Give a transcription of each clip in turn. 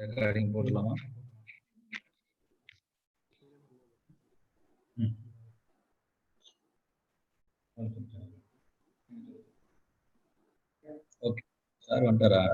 Recording போடலாமா? Okay sir வந்துட்டாரா?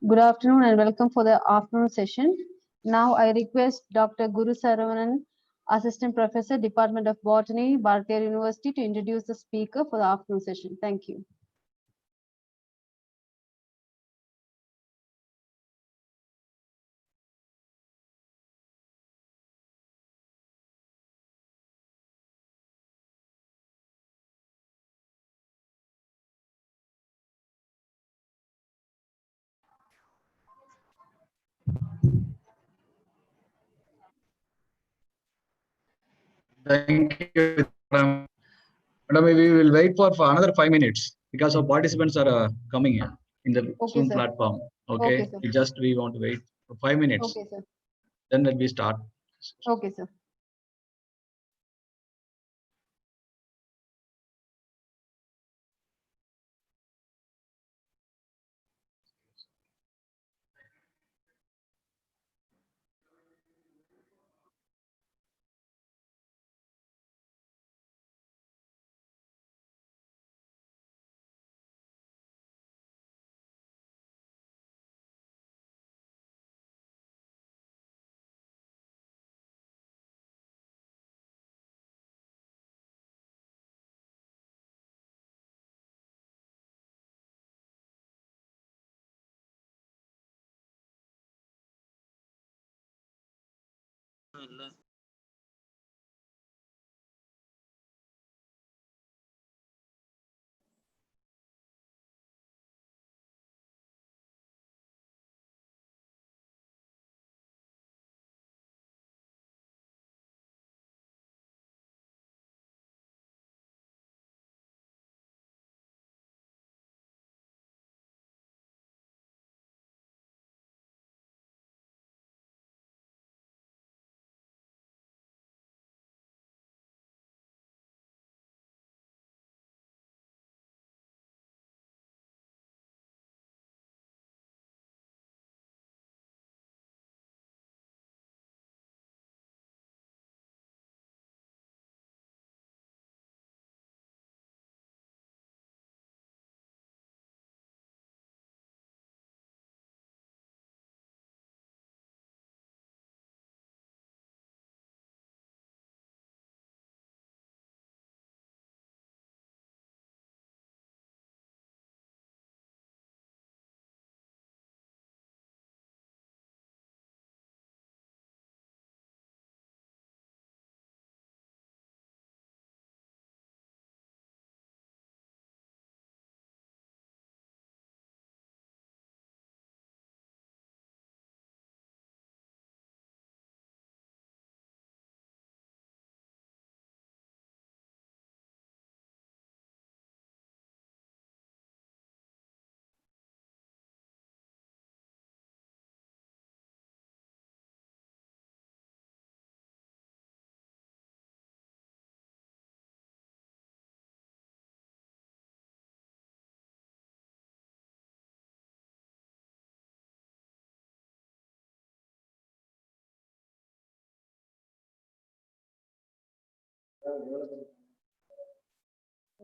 Good afternoon and welcome for the afternoon session. Now I request Dr. Gurusaravanan, Assistant Professor, Department of Botany, Bharatiya University, to introduce the speaker for the afternoon session. Thank you. Thank you, madam. Madam, we will wait for another 5 minutes because our participants are coming in the Okay, Zoom sir. platform. Okay, Okay, sir. we want to wait for 5 minutes. Okay, sir. Then let me start. Okay, sir.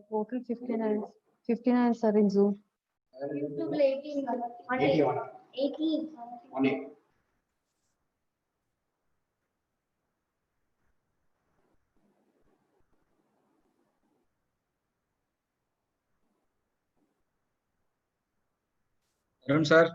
Total 59 are in Zoom. 18. 18. Arun sir.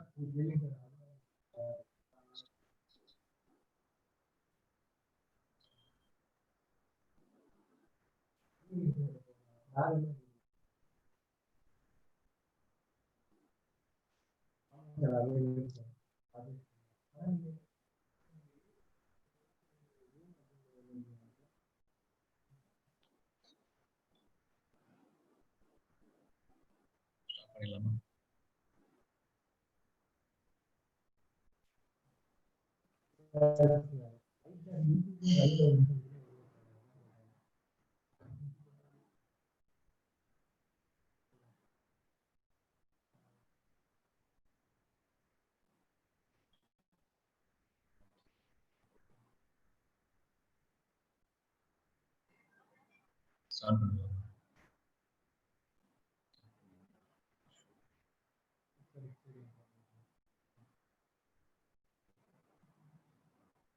Start பண்ணுங்க.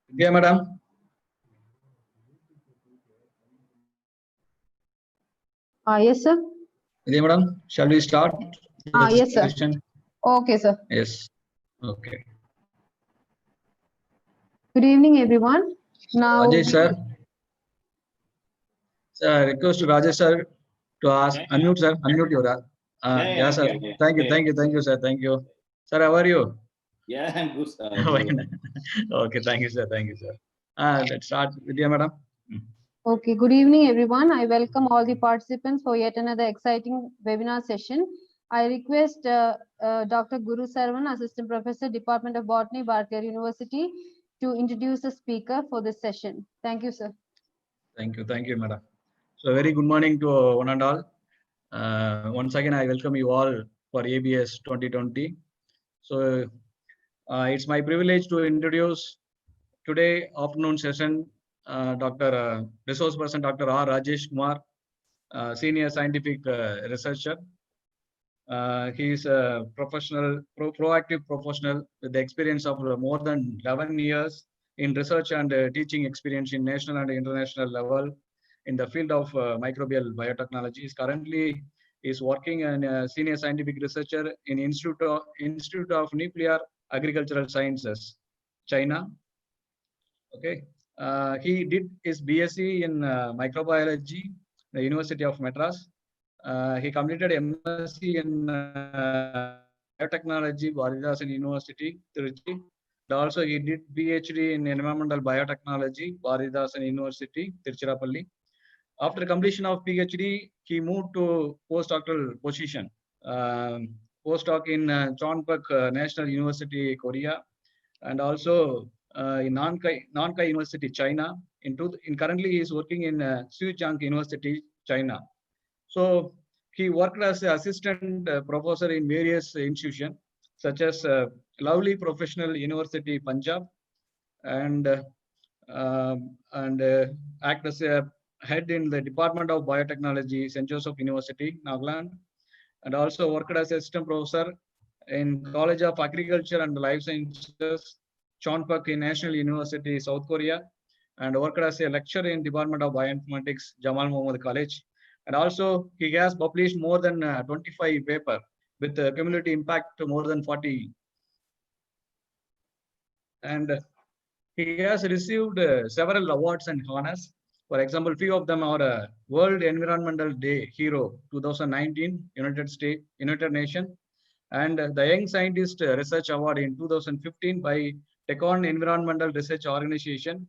Vidya madam. Yes, sir. Vidya madam, shall we start? Yes, sir. Session? Okay, sir. Yes. Okay. Good evening, everyone. Now, Rajesh sir. Sir, I request Rajesh sir to ask. Unmute sir. Unmute your. Yeah, sir. Okay. Thank you, sir. Thank you. Sir, how are you? Yeah, I'm good, sir. Okay, thank you, sir. Thank you, sir. Let's start with you, madam. Okay, good evening, everyone. I welcome all the participants for yet another exciting webinar session. I request Dr. Gurusaravanan, Assistant Professor, Department of Botany, Bharatiya University, to introduce the speaker for this session. Thank you, sir. Thank you, madam. So, very good morning to one and all. Once again, I welcome you all for ABS 2020. So, it's my privilege to introduce today afternoon session resource person Dr. R. Rajesh Kumar, senior scientific researcher. He is a professional, proactive professional with the experience of more than 11 years in research and teaching experience in national and international level in the field of microbial biotechnology. Currently is working as a senior scientific researcher in Institute of Nuclear Agricultural Sciences, China. Okay, he did his BSc in microbiology, the University of Madras. He completed MSc in biotechnology, Bharathidasan University, Trichy. And also, he did PhD in environmental biotechnology, Bharathidasan University, Tiruchirappalli. After completion of PhD, he moved to postdoctoral position. Postdoc in Chonpak National University, Korea, and also in Nankai University, China. Currently, he is working in Suzhou University, China. So he worked as an assistant professor in various institutions, such as Lovely Professional University, Punjab, and act as a head in the Department of Biotechnology, St. Joseph University, Nagaland, and also worked as assistant professor in College of Agriculture and Life Sciences, Chonpak National University, South Korea, and worked as a lecturer in Department of Bioinformatics, Jamal Muhammad College. And also, he has published more than 25 papers with cumulative impact to more than 40. And he has received several awards and honors. For example, few of them are World Environmental Day Hero 2019, United Nations, and the Young Scientist Research Award in 2015 by Tecon Environmental Research Organization.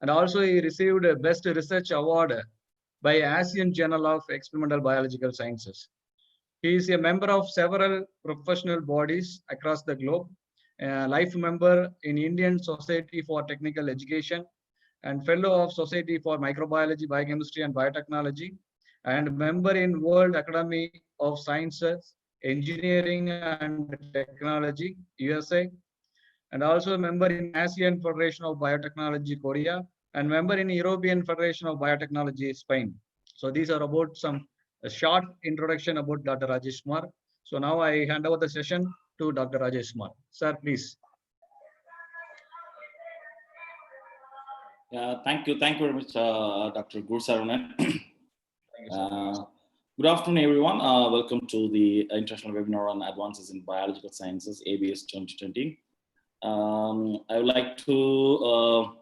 And also he received a Best Research Award by Asian Journal of Experimental Biological Sciences. He is a member of several professional bodies across the globe, a life member in Indian Society for Technical Education, and fellow of Society for Microbiology, Biochemistry, and Biotechnology, and member in World Academy of Sciences, Engineering, and Technology, USA, and also a member in ASEAN Federation of Biotechnology, Korea, and member in European Federation of Biotechnology, Spain. So these are about a short introduction about Dr. Rajesh Kumar. So now I hand over the session to Dr. Rajesh Kumar. Sir, please. Thank you very much, Dr. Gurusaravanan. Good afternoon, everyone. Welcome to the International Webinar on Advances in Biological Sciences, ABS 2020. I would like to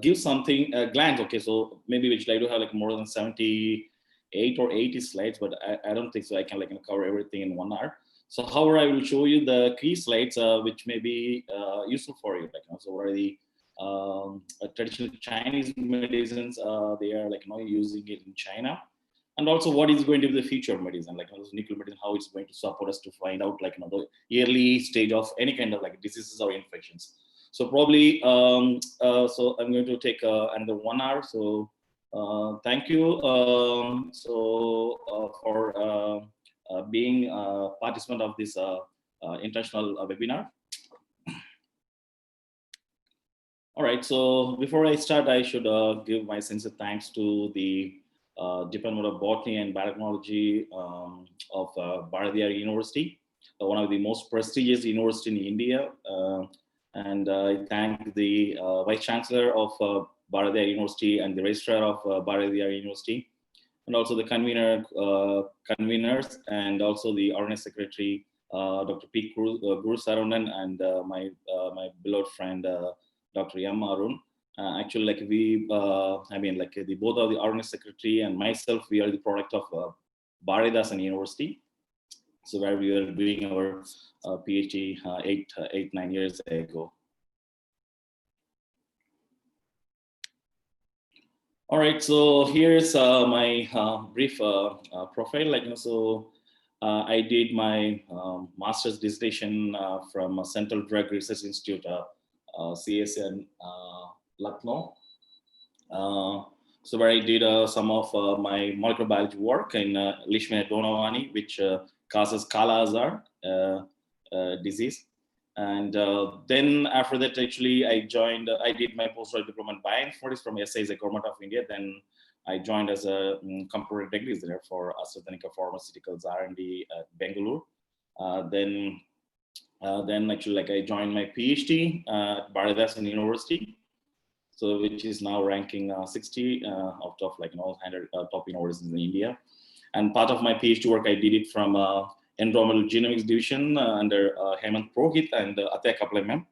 give something, a glance. Okay, so maybe we should like to have like more than 78 or 80 slides, but I don't think so. I can cover everything in 1 hour. So, however, I will show you the key slides which may be useful for you. So, what are the traditional Chinese medicines? They are using it in China, and also what is going to be the future of medicine, nuclear medicine, how it's going to support us to find out the early stage of any kind of diseases or infections. So probably, so I'm going to take another 1 hour. So thank you for being a participant of this international webinar. All right, so before I start, I should give my sincere thanks to the Department of Botany and Biotechnology of Bharathidasan University, one of the most prestigious universities in India. And I thank the Vice Chancellor of Bharathidasan University and the Registrar of Bharathidasan University, and also the conveners, and also the Organizing Secretary, Dr. P. Gurusaravanan, and my beloved friend, Dr. M. Arun. Actually, both of the Organizing Secretary and myself, we are the product of Bharathidasan University. So where we were doing our PhD 9 years ago. All right, so here's my brief profile. I did my master's dissertation from Central Drug Research Institute, CSN, Lucknow. So where I did some of my molecular biology work in Leishmania donovani, which causes Kala Azar disease. And then after that, actually, I did my postdoc diploma in bioinformatics from SAIS, Government of India. Then I joined as a computer technology there for AstraZeneca Pharmaceuticals R&D at Bangalore. Then actually, I joined my PhD at Bharathasan University. So which is now ranking 60 out of 100 top universities in India. And part of my PhD work, I did it from Environmental Genomics Division under Hemant Purohit and Atay Kapile ma'am.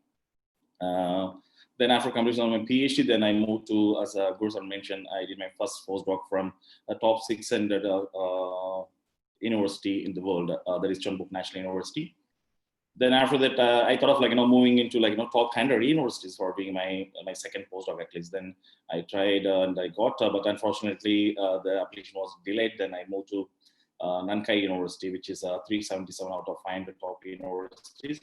Then after completion of my PhD, then I moved to, as Gurusaravanan mentioned, I did my first postdoc from a top 600 university in the world, that is Chonbuk National University. Then after that, I thought of moving into top 100 universities for doing my second postdoc at least. Then I tried and I got, but unfortunately the application was delayed. Then I moved to Nankai University, which is 377 out of 500 top universities.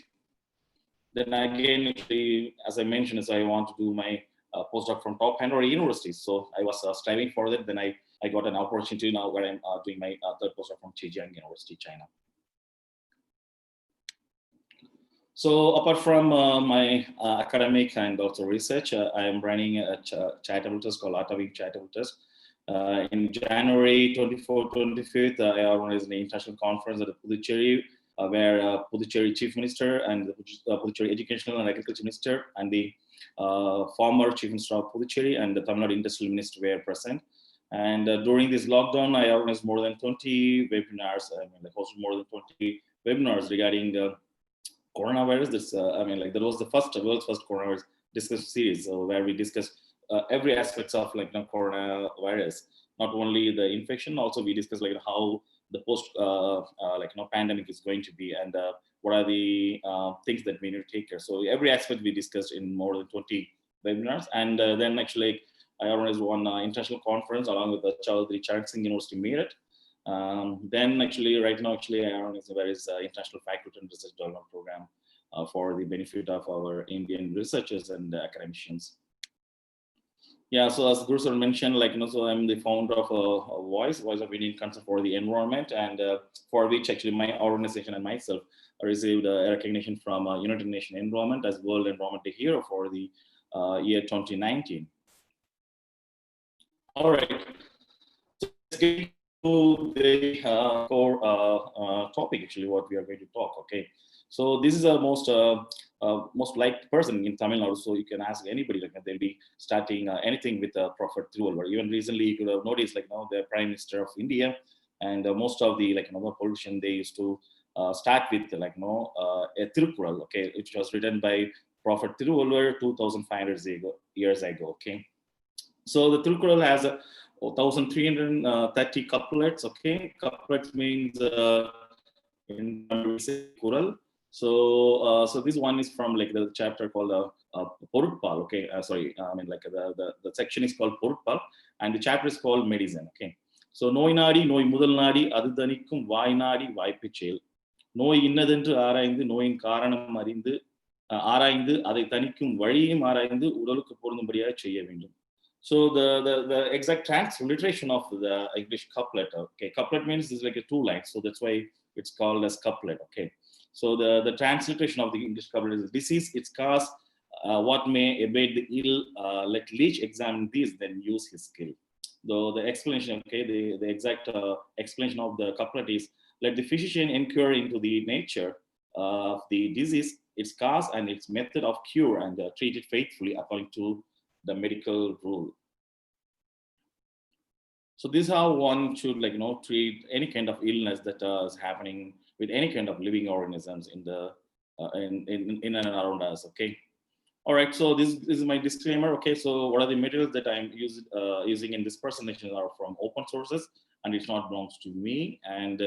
Then again, actually, as I mentioned, so I want to do my postdoc from top 100 universities. So I was striving for that. Then I got an opportunity now where I'm doing my third postdoc from Zhejiang University, China. So apart from my academic and also research, I am running a charitable trust called Atavik Charitable Trust. In January 24th, 25th, I organized an international conference at the Puducherry, where Puducherry Chief Minister and the Puducherry Educational and Agriculture Minister and the former Chief Minister of Puducherry and the Tamil Nadu Industrial Minister were present. And during this lockdown, I organized more than 20 webinars. I hosted more than 20 webinars regarding the coronavirus. That was the world's first coronavirus discussion series, where we discussed every aspects of coronavirus, not only the infection, also we discussed how the post pandemic is going to be, and what are the things that we need to take care. So every aspect we discussed in more than 20 webinars, and then actually I organized one international conference along with the Chaudhary Charan Singh University, Meerut. Then actually right now I organize various international faculty and research development program for the benefit of our Indian researchers and academicians. Yeah, so as Gurusaravanan mentioned, so I'm the founder of a Voice of Indian Concern for the Environment, and for which actually my organization and myself received a recognition from United Nations Environment as World Environment Day Hero for the year 2019. All right, so let's get to the core topic, actually, what we are going to talk. Okay, so this is a most liked person in Tamil Nadu. So you can ask anybody, they'll be starting anything with Prophet Thiruvalvar. Even recently, you could have noticed, the Prime Minister of India and most of the politicians, they used to start with a Tirukural, okay, which was written by Prophet Thiruvalvar 2,500 years ago. Okay, so the Tirukural has 1,330 couplets. Okay, couplets means in Kural. So this one is from the chapter called Porutpal. Okay, the section is called Porutpal, and the chapter is called Medicine. Okay, so Noi Nadi, Noi Mudal Nadi, Adudanikum, Vai Nadi, Vai Pichel. Noi innadendru ஆராய்ந்து நோயின் காரணம் அறிந்து ஆராய்ந்து அதை தணிக்கும் வழியும் ஆராய்ந்து உடலுக்கு பொருந்தும்படியாக செய்ய வேண்டும். So the exact transliteration of the English couplet. Okay, couplet means it's like a two lines, so that's why it's called as couplet. Okay, so the transliteration of the English couplet is disease, its cause, what may abate the ill, let leech examine these, then use his skill. Though the explanation, okay, the exact explanation of the couplet is, let the physician inquire into the nature of the disease, its cause and its method of cure, and treat it faithfully according to the medical rule. So this is how one should treat any kind of illness that is happening with any kind of living organisms in the in and around us. Okay, all right, so this is my disclaimer. Okay, so what are the materials that I'm using in this presentation are from open sources, and it's not belongs to me. And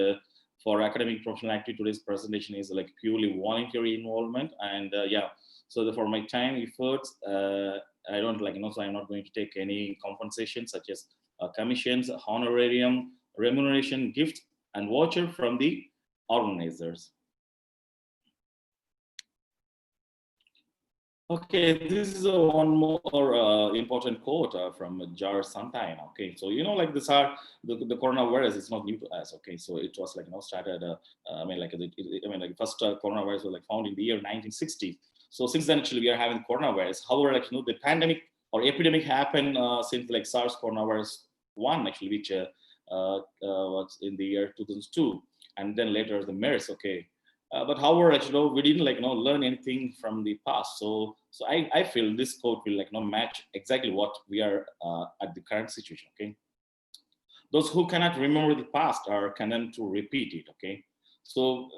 for academic professional activity, today's presentation is purely voluntary involvement. And yeah, so for my time efforts, I don't like, so I'm not going to take any compensation such as commissions, honorarium, remuneration, gift, and voucher from the organizers. Okay, this is one more important quote from Jar Santayana. Okay, so like this are the coronavirus is not new to us. Okay, so it was like started. I mean like first coronavirus was like found in the year 1960. So since then actually we are having coronavirus. However, like the pandemic or epidemic happened since like SARS coronavirus 1 actually, which was in the year 2002, and then later the MERS. Okay. But however, actually, we didn't like learn anything from the past. So I feel this quote will like match exactly what we are at the current situation. Okay, those who cannot remember the past are condemned to repeat it. Okay, so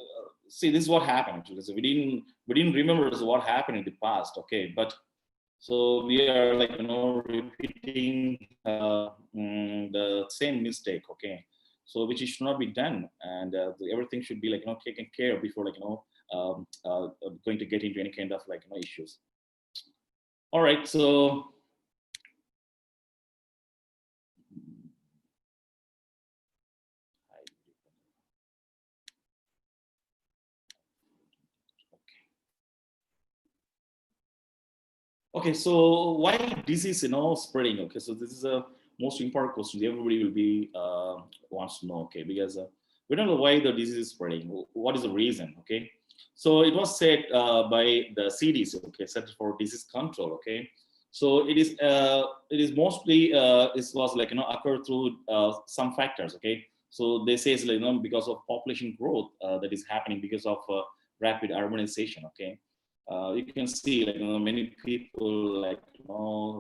see, this is what happened actually. So we didn't remember what happened in the past. Okay, but so we are like repeating the same mistake. Okay, so which should not be done, and everything should be like taken care of before like going to get into any kind of like issues. All right, so okay, so why disease spreading? Okay, so this is a most important question everybody will be wants to know. Okay, because we don't know why the disease is spreading. What is the reason? Okay, so it was said by the CDC. Okay, Center for Disease Control. Okay, so it is mostly it was like occur through some factors. Okay, so they say it's like because of population growth that is happening because of rapid urbanization. Okay, you can see like many people like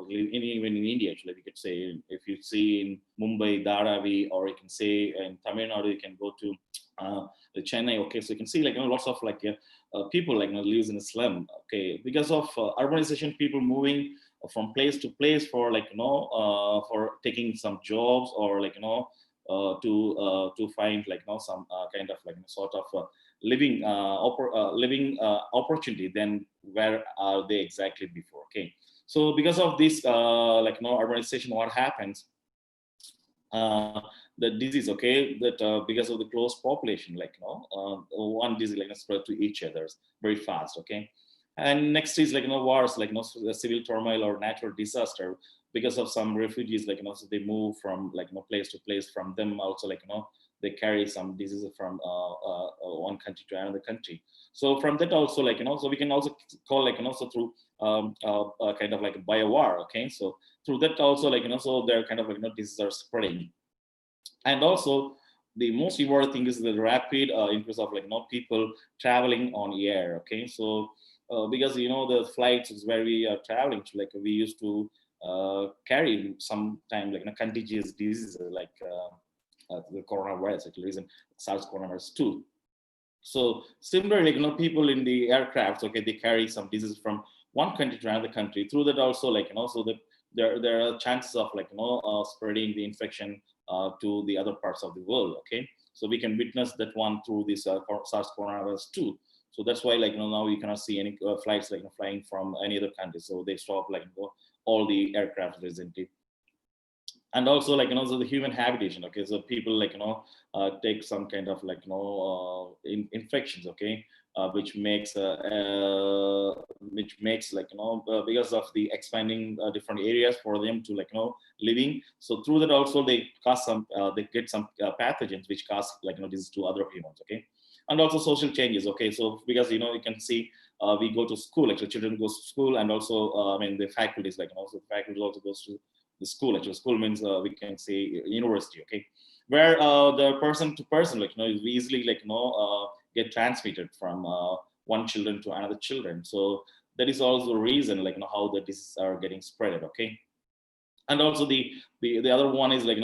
even in India actually we could say, if you see in Mumbai, Dharavi, or you can say in Tamil Nadu, you can go to Chennai. Okay, so you can see like lots of like people like lives in a slum. Okay, because of urbanization, people moving from place to place for like for taking some jobs, or like to find like some kind of like sort of living opportunity than where are they exactly before. Okay, so because of this like urbanization, what happens, the disease, okay, that because of the close population, like one disease like spread to each others very fast. Okay, and next is like wars, like civil turmoil or natural disaster, because of some refugees, like so they move from like place to place. From them also like they carry some diseases from one country to another country. So from that also like so we can also call like so through kind of like a bio-war. Okay, so through that also like so they're kind of like diseases are spreading. And also the most important thing is the rapid increase of like people traveling on air. Okay, so because the flights is where we are traveling to, like we used to carry sometime like contagious diseases like the coronavirus, like reason SARS coronavirus 2. So similarly, people in the aircraft, okay, they carry some disease from one country to another country. Through that also, like so that there are chances of like spreading the infection to the other parts of the world. Okay, so we can witness that one through this SARS coronavirus 2. So that's why like now you cannot see any flights like flying from any other country. So they stop like all the aircraft recently. And also like so the human habitation. Okay, so people like take some kind of like infections. Okay, which makes like because of the expanding different areas for them to like living. So through that also they cause some they get some pathogens which cause like disease to other humans. Okay, and also social changes. Okay, so because you can see we go to school, like the children go to school, and also I mean the faculties like also the faculty also goes to the school. Actually, school means we can say university. Okay, where the person to person like is easily like get transmitted from one children to another children. So that is also the reason like how the diseases are getting spread. Okay, and also the other one is like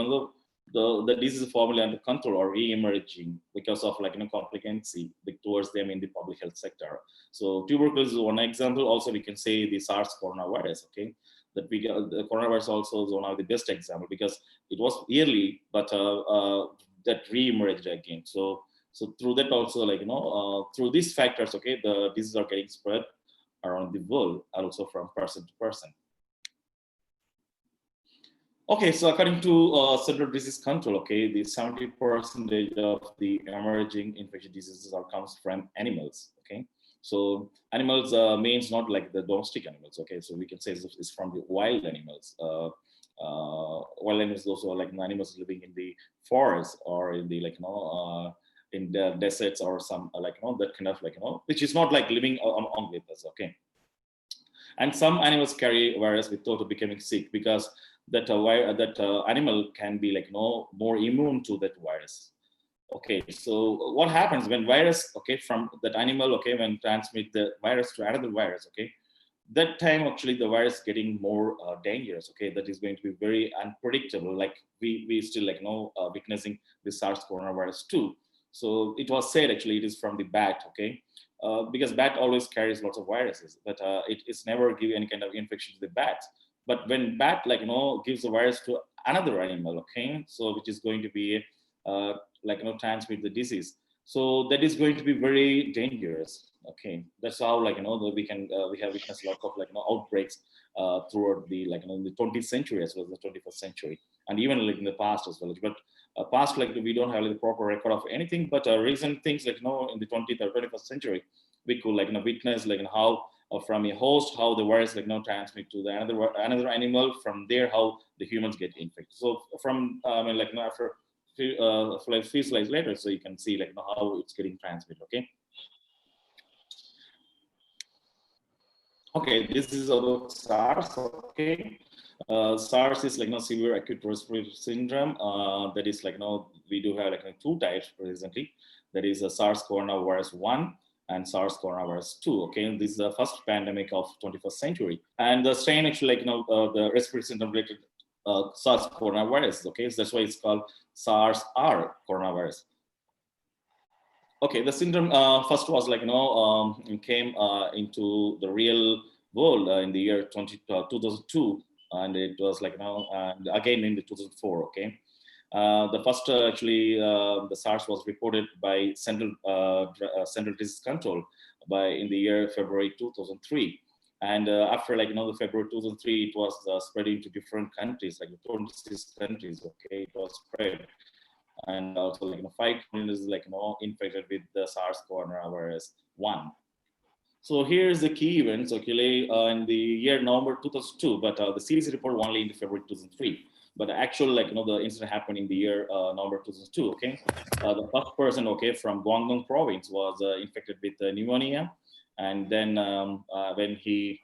the disease is formally under control or re-emerging because of like complicancy towards them in the public health sector. So tuberculosis is one example. Also we can say the SARS coronavirus. Okay, that we the coronavirus also is one of the best example because it was yearly, but that re-emerged again. So through that also like through these factors, okay, the diseases are getting spread around the world, also from person to person. Okay, so according to Central Disease Control, okay, the 70% of the emerging infectious diseases are comes from animals. Okay, so animals means not like the domestic animals. Okay, so we can say it's from the wild animals. Wild animals also are like animals living in the forest or in the in the deserts or some that kind of which is not like living on with us. Okay, and some animals carry virus without becoming sick because that animal can be more immune to that virus. Okay, so what happens when virus from that animal when transmit the virus to another virus, that time actually the virus getting more dangerous. Okay, that is going to be very unpredictable, like we still witnessing the SARS coronavirus 2. So it was said actually it is from the bat. Okay, because bat always carries lots of viruses, but it's never give any kind of infection to the bat. But when bat gives the virus to another animal, okay, so which is going to be transmit the disease, so that is going to be very dangerous. Okay, that's how we have witnessed lots of outbreaks throughout the in the 20th century as well as the 21st century, and even in the past as well. But past we don't have the proper record of anything, but recent things in the 20th or 21st century we could witness how from a host how the virus transmit to the another animal, from there how the humans get infected. So from after few slides later, so you can see how it's getting transmitted. Okay, this is about SARS. Okay, SARS is severe acute respiratory syndrome. That is we do have two types presently. That is a SARS coronavirus 1 and SARS coronavirus 2. Okay, this is the first pandemic of 21st century, and the strain actually the respiratory syndrome related SARS coronavirus. Okay, so that's why it's called SARS-R coronavirus. Okay, the syndrome first was came into the real world in the year 2002, and it was and again in the 2004. Okay, the first actually the SARS was reported by Central Disease Control by in the year February 2003, and after the February 2003, it was spreading to different countries, 26 countries. Okay, it was spread. And also 5 communities infected with the SARS coronavirus 1. So here's the key events. Okay, in the year November 2002, but the CDC report only in February 2003. But actual the incident happened in the year November 2002. Okay, the first person from Guangdong province was infected with pneumonia, and then when he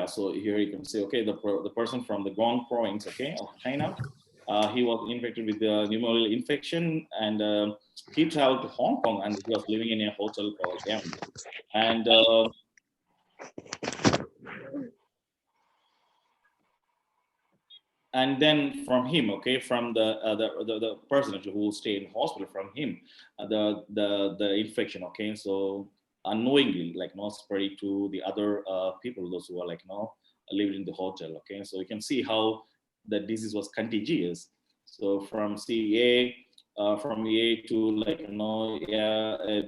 so here you can see the person from the Guangdong province of China. He was infected with the pneumonial infection, and he traveled to Hong Kong, and he was living in a hotel called M. And then from him, from the person who stayed in hospital, from him, the infection, so unknowingly, spread to the other people, those who are living in the hotel. Okay, so you can see how the disease was contagious. So from CA, from A to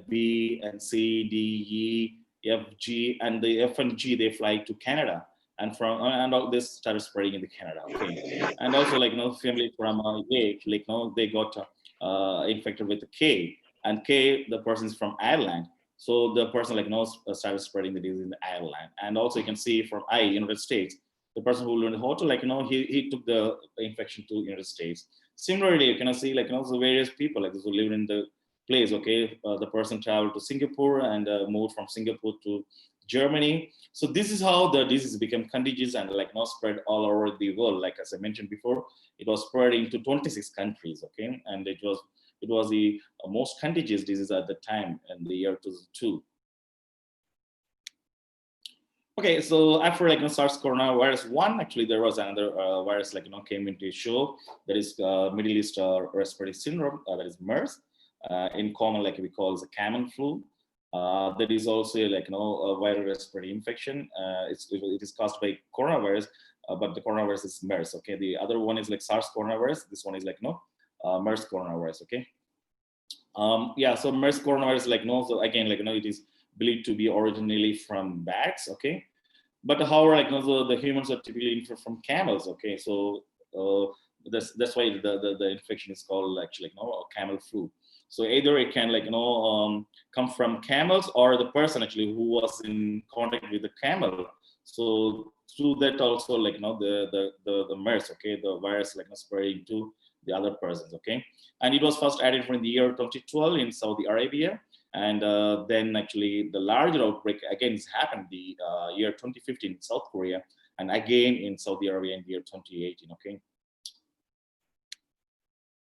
B and C, D, E, F, G, and the F and G, they fly to Canada, and from and all this started spreading in the Canada. Okay, and also family from A, they got infected with the K, and K, the person's from Ireland. So the person started spreading the disease in Ireland. And also you can see from I, United States, the person who lived in the hotel, he took the infection to United States. Similarly, you can see the various people who live in the place. Okay, the person traveled to Singapore and moved from Singapore to Germany. So this is how the disease became contagious and spread all over the world. Like as I mentioned before, it was spread into 26 countries. Okay, and it was the most contagious disease at the time in the year 2002. Okay, so after SARS coronavirus 1, actually there was another virus came into show, that is Middle East respiratory syndrome, that is MERS. In common, we call it the common flu. That is also a viral respiratory infection. It is caused by coronavirus, but the coronavirus is MERS. Okay, the other one is SARS coronavirus. This one is MERS coronavirus. Okay. So MERS coronavirus so again it is believed to be originally from bats. Okay, But however, like, the humans are typically infected from camels. Okay, so that's why the infection is called actually, camel flu. So either it can, come from camels, or the person actually who was in contact with the camel. So through that also, the MERS, okay, the virus spreading to the other persons. Okay, and it was first added in the year 2012 in Saudi Arabia. And then actually the larger outbreak again has happened the year 2015 in South Korea, and again in Saudi Arabia in the year 2018. Okay.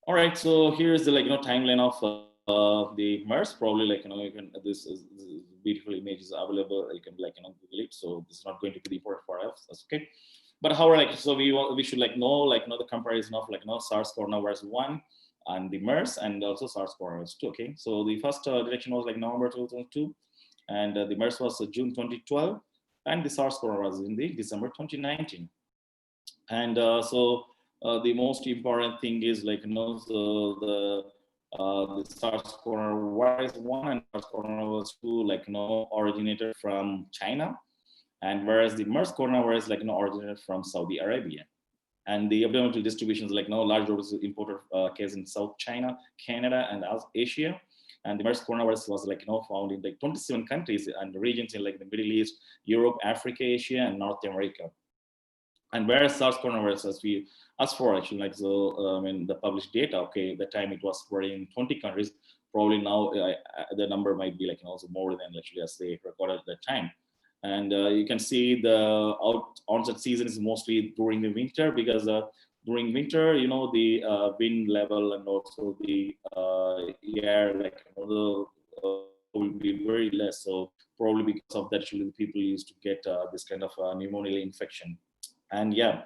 All right. So here's the timeline of the MERS. Probably you can, this is beautiful image is available. You can Google it. So this is not going to be important for us. That's okay. But however, so we should know the comparison of SARS coronavirus 1 and the MERS, and also SARS-CoV-2. Okay, so the first detection was November 2002, and the MERS was June 2012, and the SARS-CoV was in the December 2019. And so the most important thing is so the SARS-CoV-1 and SARS-CoV-2 originated from China, and whereas the MERS coronavirus originated from Saudi Arabia. And the abdominal distribution is large doses imported case in South China, Canada, and Asia. And the MERS coronavirus was found in 27 countries and regions in the Middle East, Europe, Africa, Asia, and North America. And whereas SARS coronavirus, as for actually the published data, okay, the time it was spread in 20 countries. Probably now the number might be also more than actually as they recorded at that time. And you can see the onset season is mostly during the winter, because during winter, the wind level and also the air will be very less. So probably because of that, actually, the people used to get this kind of pneumonial infection. And yeah,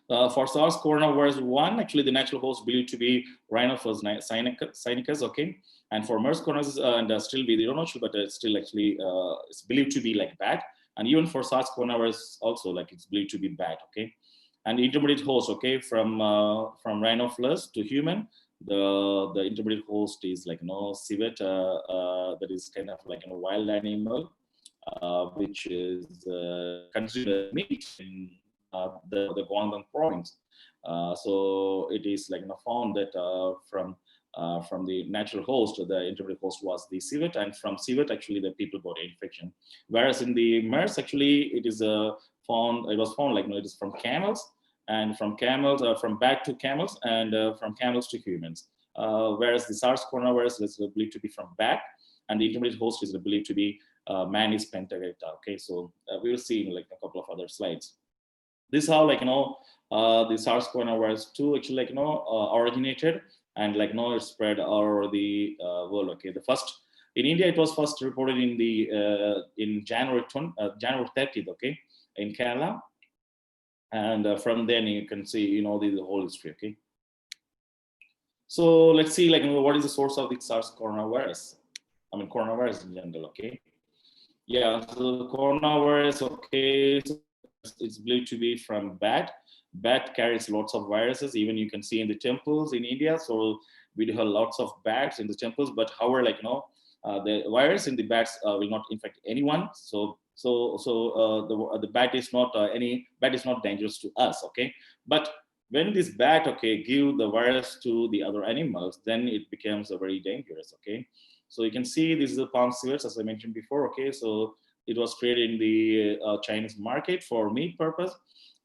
for SARS coronavirus 1, actually the natural host believed to be Rhinophilus sinicus, okay. And for MERS coronavirus, and still we don't know, but it's still actually it's believed to be bat. And even for SARS coronavirus also, it's believed to be bat, okay. And intermediate host, okay, from Rhinophilus to human, the intermediate host is civet, that is kind of a wild animal, which is considered meat in the Guangdong province. So it is found that from the natural host, the intermediate host was the civet, and from civet actually the people got infection. Whereas in the MERS actually it is found it is from camels, and from camels from bat to camels, and from camels to humans. Whereas the SARS coronavirus is believed to be from bat, and the intermediate host is believed to be Manis pentagata. Okay, so we will see in a couple of other slides. This is how the SARS coronavirus 2 actually originated, and it spread all over the world. Okay, the first in India, it was first reported in the in January 30th, okay, in Kerala, and from then you can see the whole history. Okay, so let's see what is the source of the SARS coronavirus. I mean coronavirus in general. Okay, yeah, so coronavirus, okay, so it's believed to be from bat. Bat carries lots of viruses. Even you can see in the temples in India. So we do have lots of bats in the temples. But however, the virus in the bats will not infect anyone. So the bat is not bat is not dangerous to us. Okay, but when this bat, okay, give the virus to the other animals, then it becomes very dangerous. Okay, so you can see this is the palm civets, as I mentioned before. Okay, so it was created in the Chinese market for meat purpose.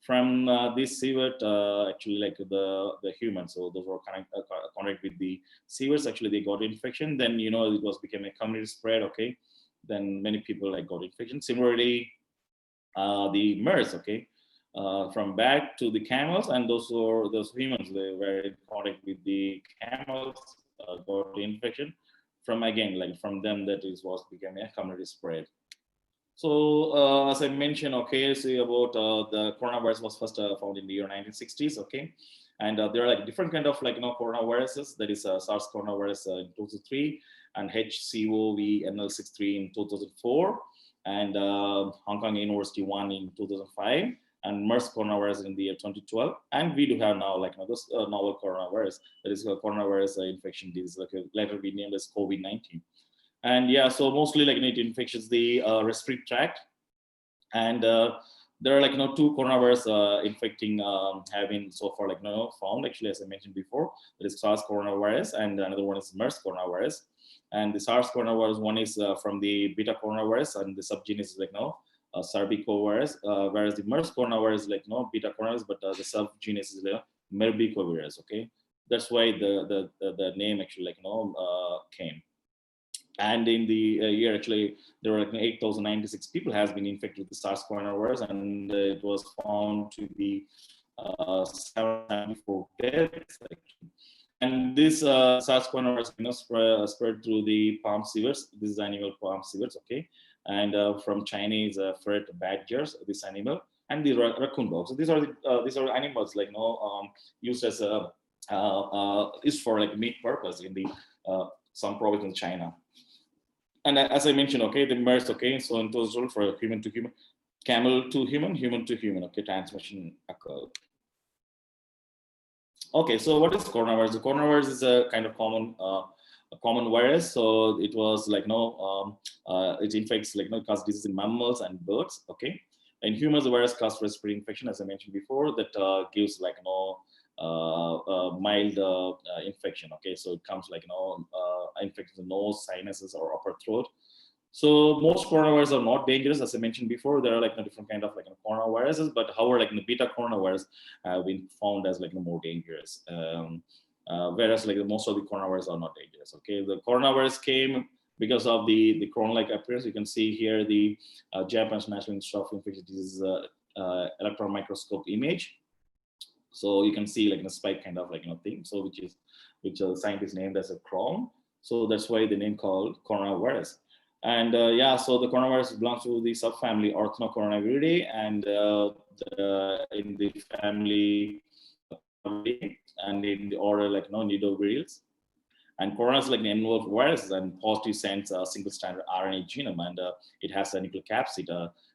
From this civet, actually the humans, so those were connected with the civets, actually they got infection. Then it was became a community spread. Okay, then many people got infection. Similarly, the MERS, okay, from bat to the camels, and those humans, they were in contact with the camels, got the infection. From from them, that became a community spread. So as I mentioned, okay, see about the coronavirus was first found in the year 1960s, okay, and there are different kind of coronaviruses. That is SARS coronavirus in 2003, and HCOV-NL63 in 2004, and Hong Kong University one in 2005, and MERS coronavirus in the year 2012, and we do have now this novel coronavirus, that is coronavirus infection disease, later we named as COVID-19. And yeah, so mostly it infections the respiratory tract, and there are like two coronavirus infecting have been so far found, actually, as I mentioned before. There is SARS coronavirus and another one is MERS coronavirus. And the SARS coronavirus one is from the beta coronavirus, and the subgenus is sarbecovirus, whereas the MERS coronavirus is beta coronavirus, but the subgenus is merbecovirus. Okay, that's why the name actually came. And in the year, actually, there were 8,096 people has been infected with the SARS coronavirus, and it was found to be 794 deaths. And this SARS coronavirus spread through the palm sieverts. This is animal palm sieverts, okay? And from Chinese ferret badgers, this animal, and the raccoon dogs. So these are animals used as is for meat purpose in the some province in China. And as I mentioned, okay, the MERS, okay, so in total for human to human, camel to human to human, okay, transmission occurred. Okay, so what is coronavirus? The coronavirus is a kind of common virus. So it was it infects causes disease in mammals and birds. Okay, in humans, the virus causes respiratory infection, as I mentioned before, that gives mild infection. Okay, so it comes infects the nose, sinuses, or upper throat. So most coronaviruses are not dangerous, as I mentioned before. There are different kind of coronaviruses, but however, the beta coronavirus have been found as more dangerous. Whereas most of the coronaviruses are not dangerous. Okay, the coronavirus came because of the corona-like appearance. You can see here the Japanese National Institute of Infectious Diseases electron microscope image. So you can see a spike kind of thing. So which a scientist named as a crown. So that's why the name called coronavirus. And yeah, so the coronavirus belongs to the subfamily Orthonocoronaviridae, and in the family and in the order Nidovirales. And corona is an enveloped virus and positive sense single stranded RNA genome, and it has a nuclear capsid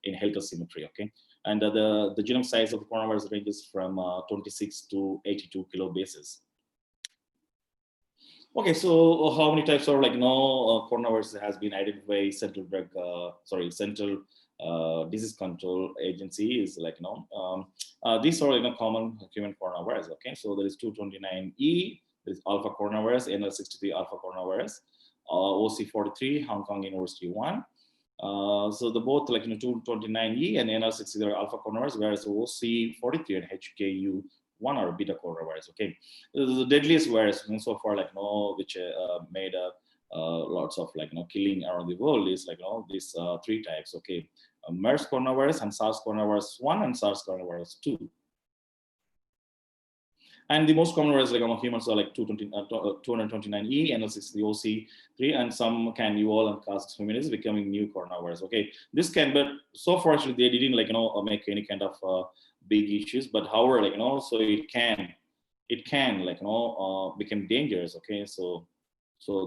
in helical symmetry. Okay, and the genome size of the coronavirus ranges from 26 to 82 kilobases. Okay, so how many types of coronavirus has been identified? Central Disease Control Agency is these are common human coronavirus. Okay, so there is 229E, there is alpha coronavirus, NL63 alpha coronavirus, OC43 Hong Kong University 1. So the both 229E and NL63 are alpha coronavirus, whereas OC43 and HKU1 are beta coronavirus. Okay, the deadliest virus so far which made lots of killing around the world is these three types. Okay, MERS coronavirus and SARS coronavirus 1 and SARS coronavirus 2. And the most common viruses among humans are 229E, NL63, OC3, and some can evolve and cause human becoming new coronavirus. Okay, this can, but so far actually they didn't make any kind of big issues. But however, so it can become dangerous. Okay, so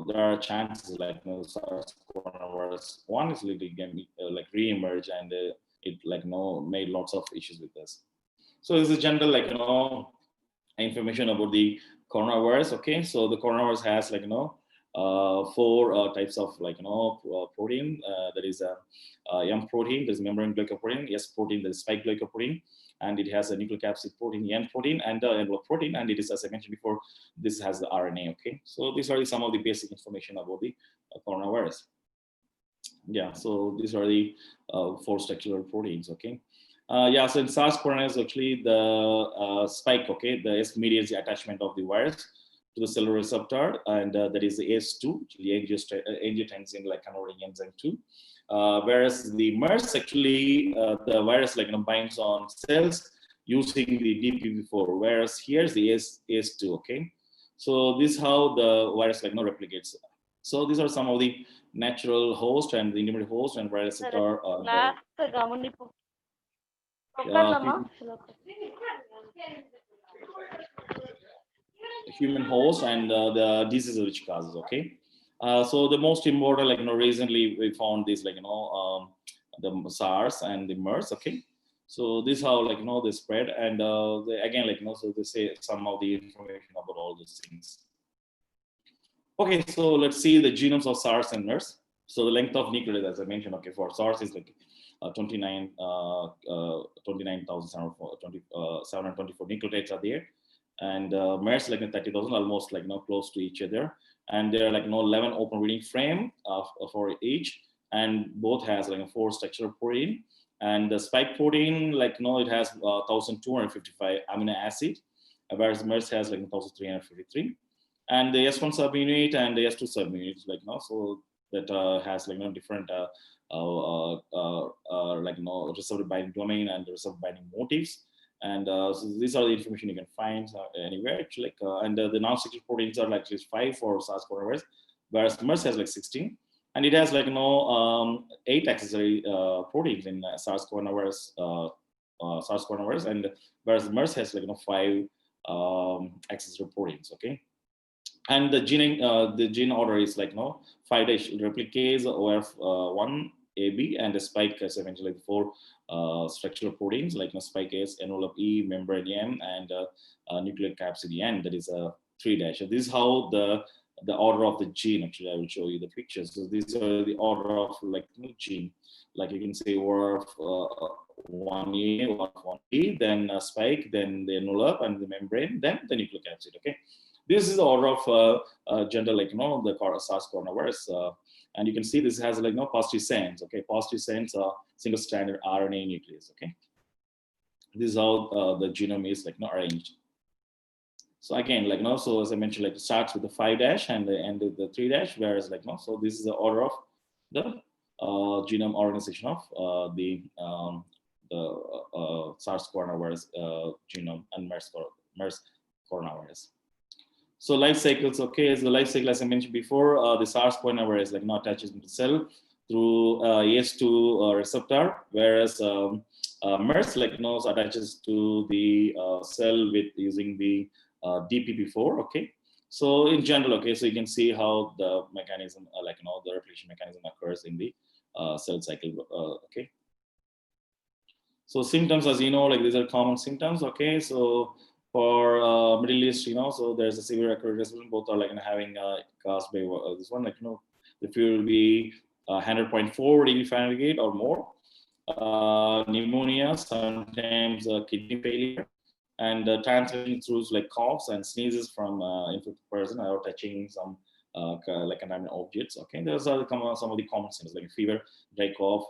there are chances SARS coronavirus 1 is re-emerge, and it made lots of issues with this. So this is general information about the coronavirus. Okay, so the coronavirus has 4 types of protein. That is M protein, there's membrane glycoprotein, S protein, there's spike glycoprotein, and it has a nuclear capsid protein, N protein, and envelope protein, and it is, as I mentioned before, this has the RNA. Okay, so these are some of the basic information about the coronavirus. Yeah, so these are the 4 structural proteins. Okay. Yeah, so in SARS coronavirus, actually the spike, okay, the S mediates the attachment of the virus to the cellular receptor, and that is the ACE2, the angiotensin converting enzyme 2. Whereas the MERS, actually, the virus binds on cells using the DPP4, whereas here's the ACE2. Okay, so this is how the virus replicates. So these are some of the natural host and the intermediate host and virus that are human host and the diseases which causes. Okay, so the most important recently we found this the SARS and the MERS. Okay, so this is how they spread, and again so they say some of the information about all these things. Okay, so let's see the genomes of SARS and MERS. So the length of nucleotide, as I mentioned, okay, for SARS is 29,724 nucleotides are there, and MERS like 30,000, almost like close to each other, and there are 11 open reading frame for each, and both has 4 structural protein, and the spike protein it has 1,255 amino acid, whereas MERS has 1,353, and the S1 subunit and the S2 subunit so that has different receptor binding domain and receptor binding motifs. And so these are the information you can find anywhere. Actually, and the non-structural proteins are at least 5 for SARS coronavirus, whereas MERS has 16, and it has 8 accessory proteins in SARS coronavirus, and whereas MERS has 5 accessory proteins. Okay. And the gene order is 5' replicase OF1 AB, and the spike is eventually 4 structural proteins spike S, envelope E, membrane M, and nucleic capsid N. That is a 3'. So this is how the order of the gene. Actually, I will show you the pictures. So these are the order of gene. You can say ORF 1A, ORF 1B, then spike, then the envelope and the membrane, then the nucleic capsid. Okay. This is the order of general, the SARS coronavirus, and you can see this has positive sense. Okay, positive sense single stranded RNA nucleus. Okay, this is how the genome is arranged. So again, so as I mentioned, it starts with the 5' and the end with the 3', whereas so this is the order of the genome organization of the SARS coronavirus genome and MERS coronavirus. So life cycles, okay, so the life cycle, as I mentioned before, the SARS coronavirus attaches to the cell through AS2 receptor, whereas MERS attaches to the cell with using the DPP4. Okay, so in general, okay, so you can see how the mechanism, the replication mechanism occurs in the cell cycle. Okay, so symptoms, as you know, these are common symptoms. Okay, so for Middle East, so there's a severe acute respiratory. Both are having caused by this one. The fever will be 100.4 degree Fahrenheit or more. Pneumonia, sometimes kidney failure, and transmission through coughs and sneezes from infected person or touching some contaminated objects. Okay, those are some of the common symptoms fever, dry cough.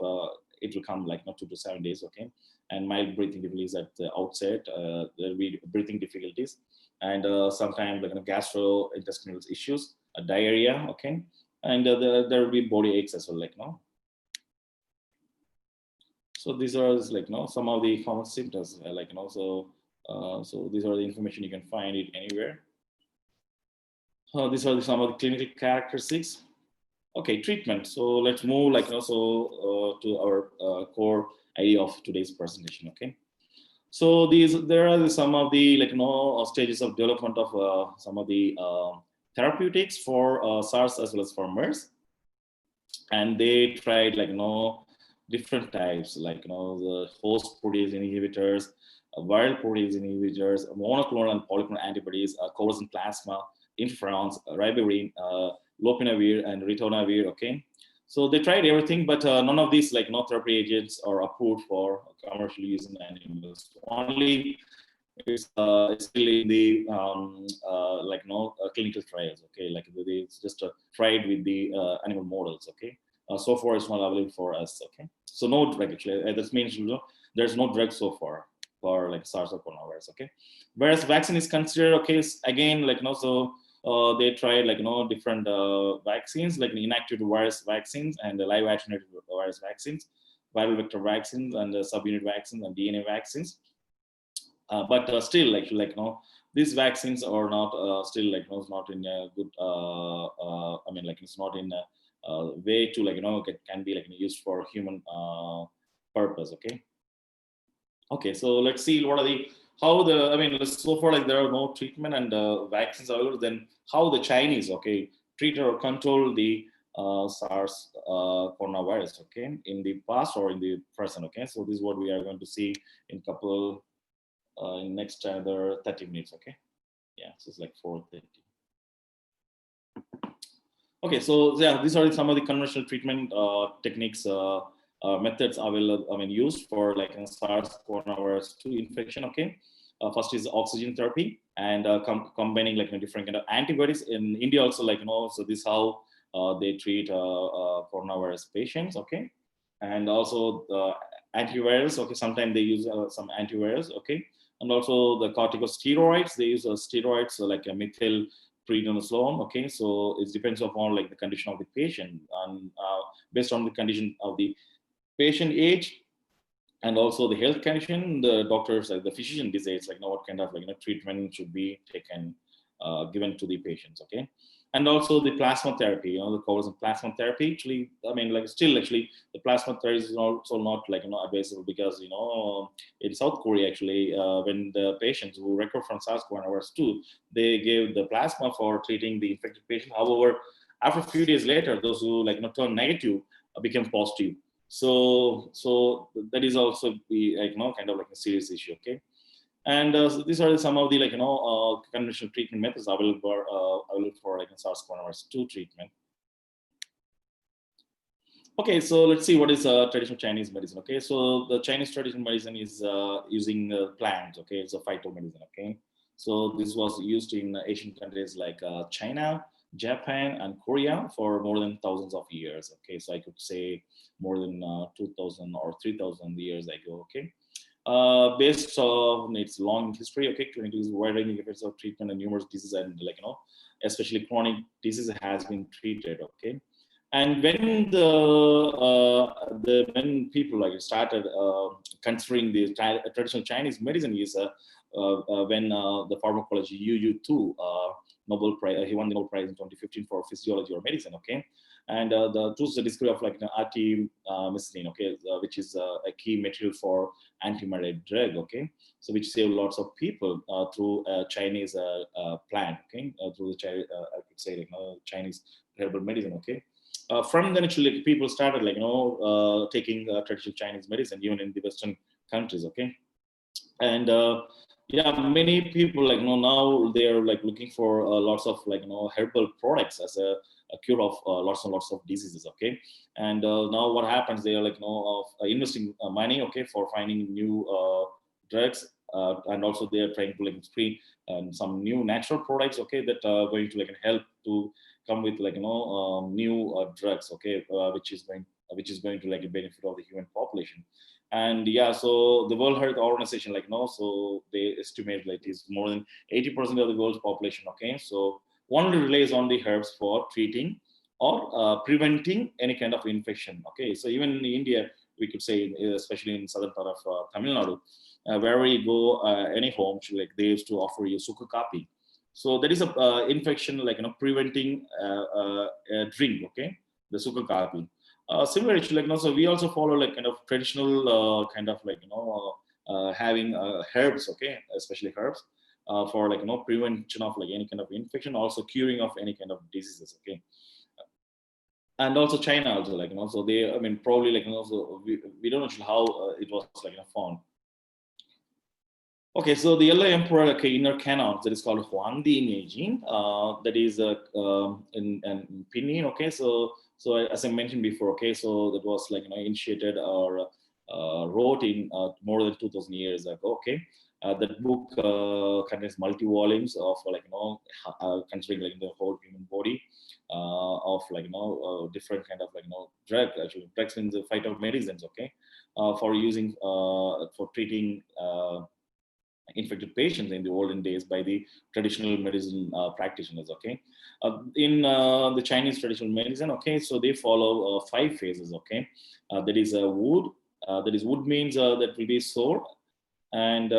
It will come 2 to 7 days. Okay. And mild breathing difficulties at the outset. There will be breathing difficulties, and sometimes gastrointestinal issues, diarrhea. Okay, and there will be body aches as well. So these are some of the common symptoms. So these are the information you can find it anywhere. These are some of the clinical characteristics. Okay, treatment. So let's move to our core idea of today's presentation. Okay, so there are some of the stages of development of some of the therapeutics for SARS as well as for MERS, and they tried different types the host protease inhibitors, viral protease inhibitors, monoclonal and polyclonal antibodies, coercin plasma, interferons, ribavirin, lopinavir, and ritonavir. Okay, so they tried everything, but none of these therapy agents are approved for commercial use in animals. Only it's still in the clinical trials. Okay, it's just tried with the animal models. Okay, so far it's not available for us. Okay, so no drug actually. That means there's no drug so far for SARS coronavirus. Okay, whereas vaccine is considered. Okay, again so. They tried different vaccines inactivated virus vaccines and live attenuated virus vaccines, viral vector vaccines, and subunit vaccines and DNA vaccines. But still these vaccines are not still not in a good it's not in a way to it can be used for human purpose. Okay, so let's see what are the so far there are no treatment and vaccines available. Then how the Chinese treat or control the SARS coronavirus in the past or in the present. Okay, so this is what we are going to see in couple in next another 30 minutes. Okay, yeah, so it's 4:30. Okay, so yeah, these are some of the conventional treatment techniques methods available, used for like SARS coronavirus 2 infection. Okay, first is oxygen therapy, and combining like different kind of antibodies. In India also, like so this is how they treat coronavirus patients. Okay, and also antivirals. Okay, sometimes they use some antivirals. Okay, and also the corticosteroids. They use steroids like a methyl prednisolone. Okay, so it depends upon like the condition of the patient, and based on the condition of the patient age and also the health condition, the doctors, like the physician, decides like what kind of treatment should be taken, given to the patients. Okay, and also the plasma therapy. The cause of plasma therapy. Actually, still actually the plasma therapy is also not like advisable, because in South Korea actually, when the patients who recover from SARS-CoV-2, they gave the plasma for treating the infected patient. However, after a few days later, those who turn negative became positive. So that is also the kind of like a serious issue. Okay, and so these are some of the conventional treatment methods available for like SARS-CoV-2 treatment. Okay, so let's see what is traditional Chinese medicine. Okay, so the Chinese traditional medicine is using plants. Okay, it's a phytomedicine. Okay, so this was used in Asian countries like China, Japan, and Korea for more than thousands of years. Okay, so I could say more than 2,000 or 3,000 years ago. Okay, based on its long history. Okay, clinical wide ranging effects of treatment and numerous diseases, and especially chronic diseases has been treated. Okay. And when when people started considering the traditional Chinese medicine is when the pharmacology Yu Tu Nobel Prize, he won the Nobel Prize in 2015 for physiology or medicine. Okay, and the discovery of artemisinin, okay, which is a key material for anti-malaria drug. Okay, so which saved lots of people through Chinese plant. Okay, through the I could say Chinese herbal medicine. Okay. From then, actually, people started taking traditional Chinese medicine even in the Western countries. Okay, and yeah, many people now they are looking for lots of herbal products as a cure of lots and lots of diseases. Okay, and now what happens, they are investing money, okay, for finding new drugs, and also they are trying to screen some new natural products, okay, that are going to help to come with new drugs, okay, which is going to benefit of the human population. And yeah, so the World Health Organization, so they estimate it is more than 80% of the world's population. Okay, so only relies on the herbs for treating or preventing any kind of infection. Okay, so even in India, we could say, especially in southern part of Tamil Nadu, wherever you go, any home, they used to offer you suka kapi. So there is a infection preventing drink. Okay, the suka kapi. Similar issue, so we also follow kind of traditional having herbs, okay, especially herbs for prevention of any kind of infection, also curing of any kind of diseases. Okay, and also China also so they, probably so we don't know how it was found. Okay, so the Yellow Emperor, okay, inner canon, that is called Huangdi Neijing, that is in Pinyin. Okay, so as I mentioned before, okay, so that was initiated or wrote in more than 2,000 years ago. Okay, that book contains multi volumes of considering the whole human body of different kind of drug, actually drugs in the fight of medicines. Okay, for using for treating infected patients in the olden days by the traditional medicine practitioners. Okay, in the Chinese traditional medicine, okay, so they follow 5 phases. Okay, that is wood. That is wood means that will be sore, and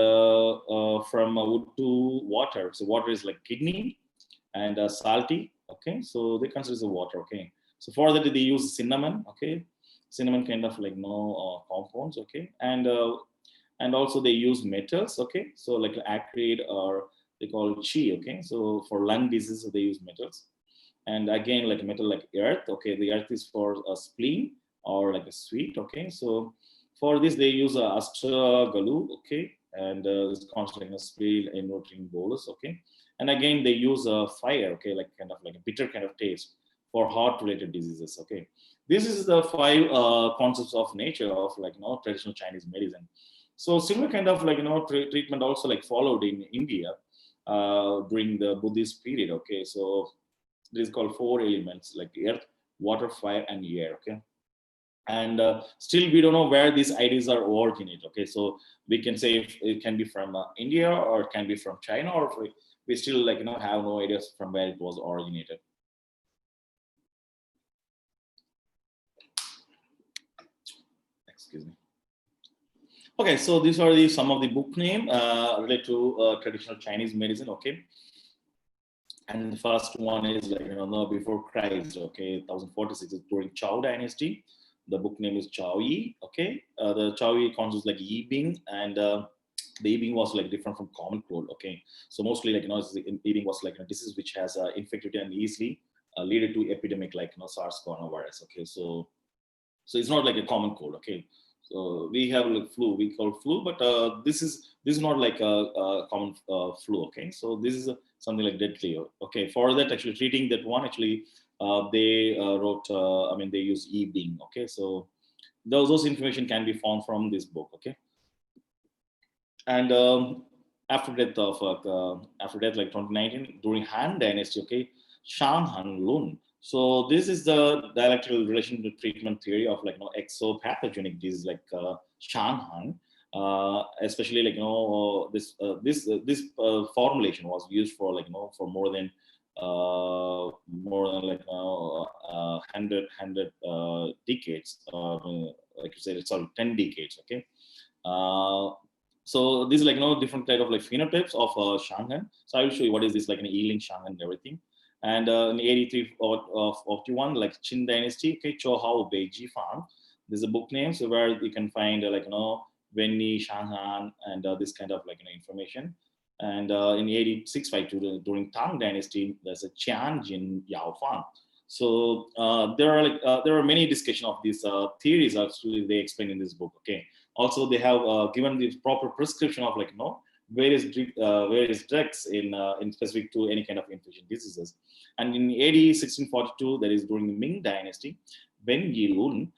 from wood to water. So water is like kidney, and salty. Okay, so they consider the water. Okay, so for that they use cinnamon. Okay, cinnamon kind of compounds. Okay, and also they use metals. Okay, so acrid, or they call chi. Okay, so for lung disease they use metals, and again metal like earth. Okay, the earth is for a spleen or a sweet. Okay, so for this they use astragalu. Okay, and it's constantly a spleen in rotating bolus. Okay, and again they use fire. Okay, kind of a bitter kind of taste for heart-related diseases. Okay, this is the 5 concepts of nature of traditional Chinese medicine. So similar kind of treatment also followed in India during the Buddhist period. Okay, so it is called 4 elements like earth, water, fire, and air. Okay, and still we don't know where these ideas are originate. Okay, so we can say if it can be from India, or it can be from China, or we still have no ideas from where it was originated. Excuse me. Okay, so these are some of the book name related to traditional Chinese medicine. Okay, and the first one is before Christ. Okay, 1046 is during Chao dynasty. The book name is Chao Yi. Okay, the Chao Yi concepts like Yi Bing, and the Yi Bing was different from common cold. Okay, so mostly Yi Bing was a disease which has infectivity and easily lead to epidemic SARS coronavirus. Okay, so it's not like a common cold. Okay, so we have flu, we call flu, but this is not like a common flu. Okay, so this is something like deadly. Okay, for that actually treating that one, actually they wrote, they use Yi Bing. Okay, so those information can be found from this book. Okay, and after death of 2019 during Han Dynasty. Okay, Shang Han Lun. So this is the dialectical relation to treatment theory of exopathogenic disease like Shanghan. Especially this formulation was used for for more than 100 decades. Like you said, sorry, 10 decades. Okay. So this is different type of phenotypes of Shanghan. So I will show you what is this an Yiling Shanghan and everything. And in 83 of 41, Qin Dynasty, okay, Chou Hao Bei Ji Fang. There's a book name, so where you can find Wenni, Shanghan, and this kind of information. And in 8652 during Tang Dynasty, there's a Qian Jin Yao Fang. So there are many discussion of these theories actually they explain in this book. Okay. Also, they have given the proper prescription of various drugs in specific to any kind of infectious diseases. And in AD 1642, that is during the Ming Dynasty, Ben Yilun,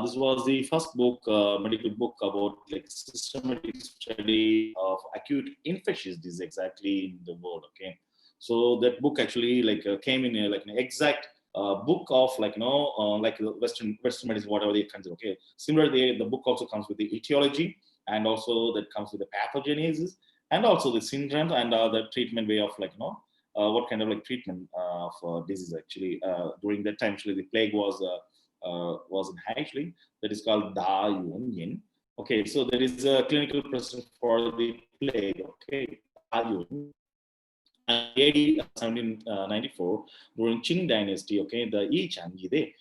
this was the first book, medical book about systematic study of acute infectious disease exactly in the world. Okay, so that book actually came in an exact book of Western medicine, whatever they consider. Okay, similarly, the book also comes with the etiology, and also that comes with the pathogenesis, and also the syndromes, and the treatment way of what kind of treatment of disease actually. During that time, actually, the plague was in high, actually. That is called Da Yun Yin. Okay, so there is a clinical presence for the plague. Okay, Da Yun. And AD 1794 during Qing Dynasty. Okay, the Yi Chan Yi De.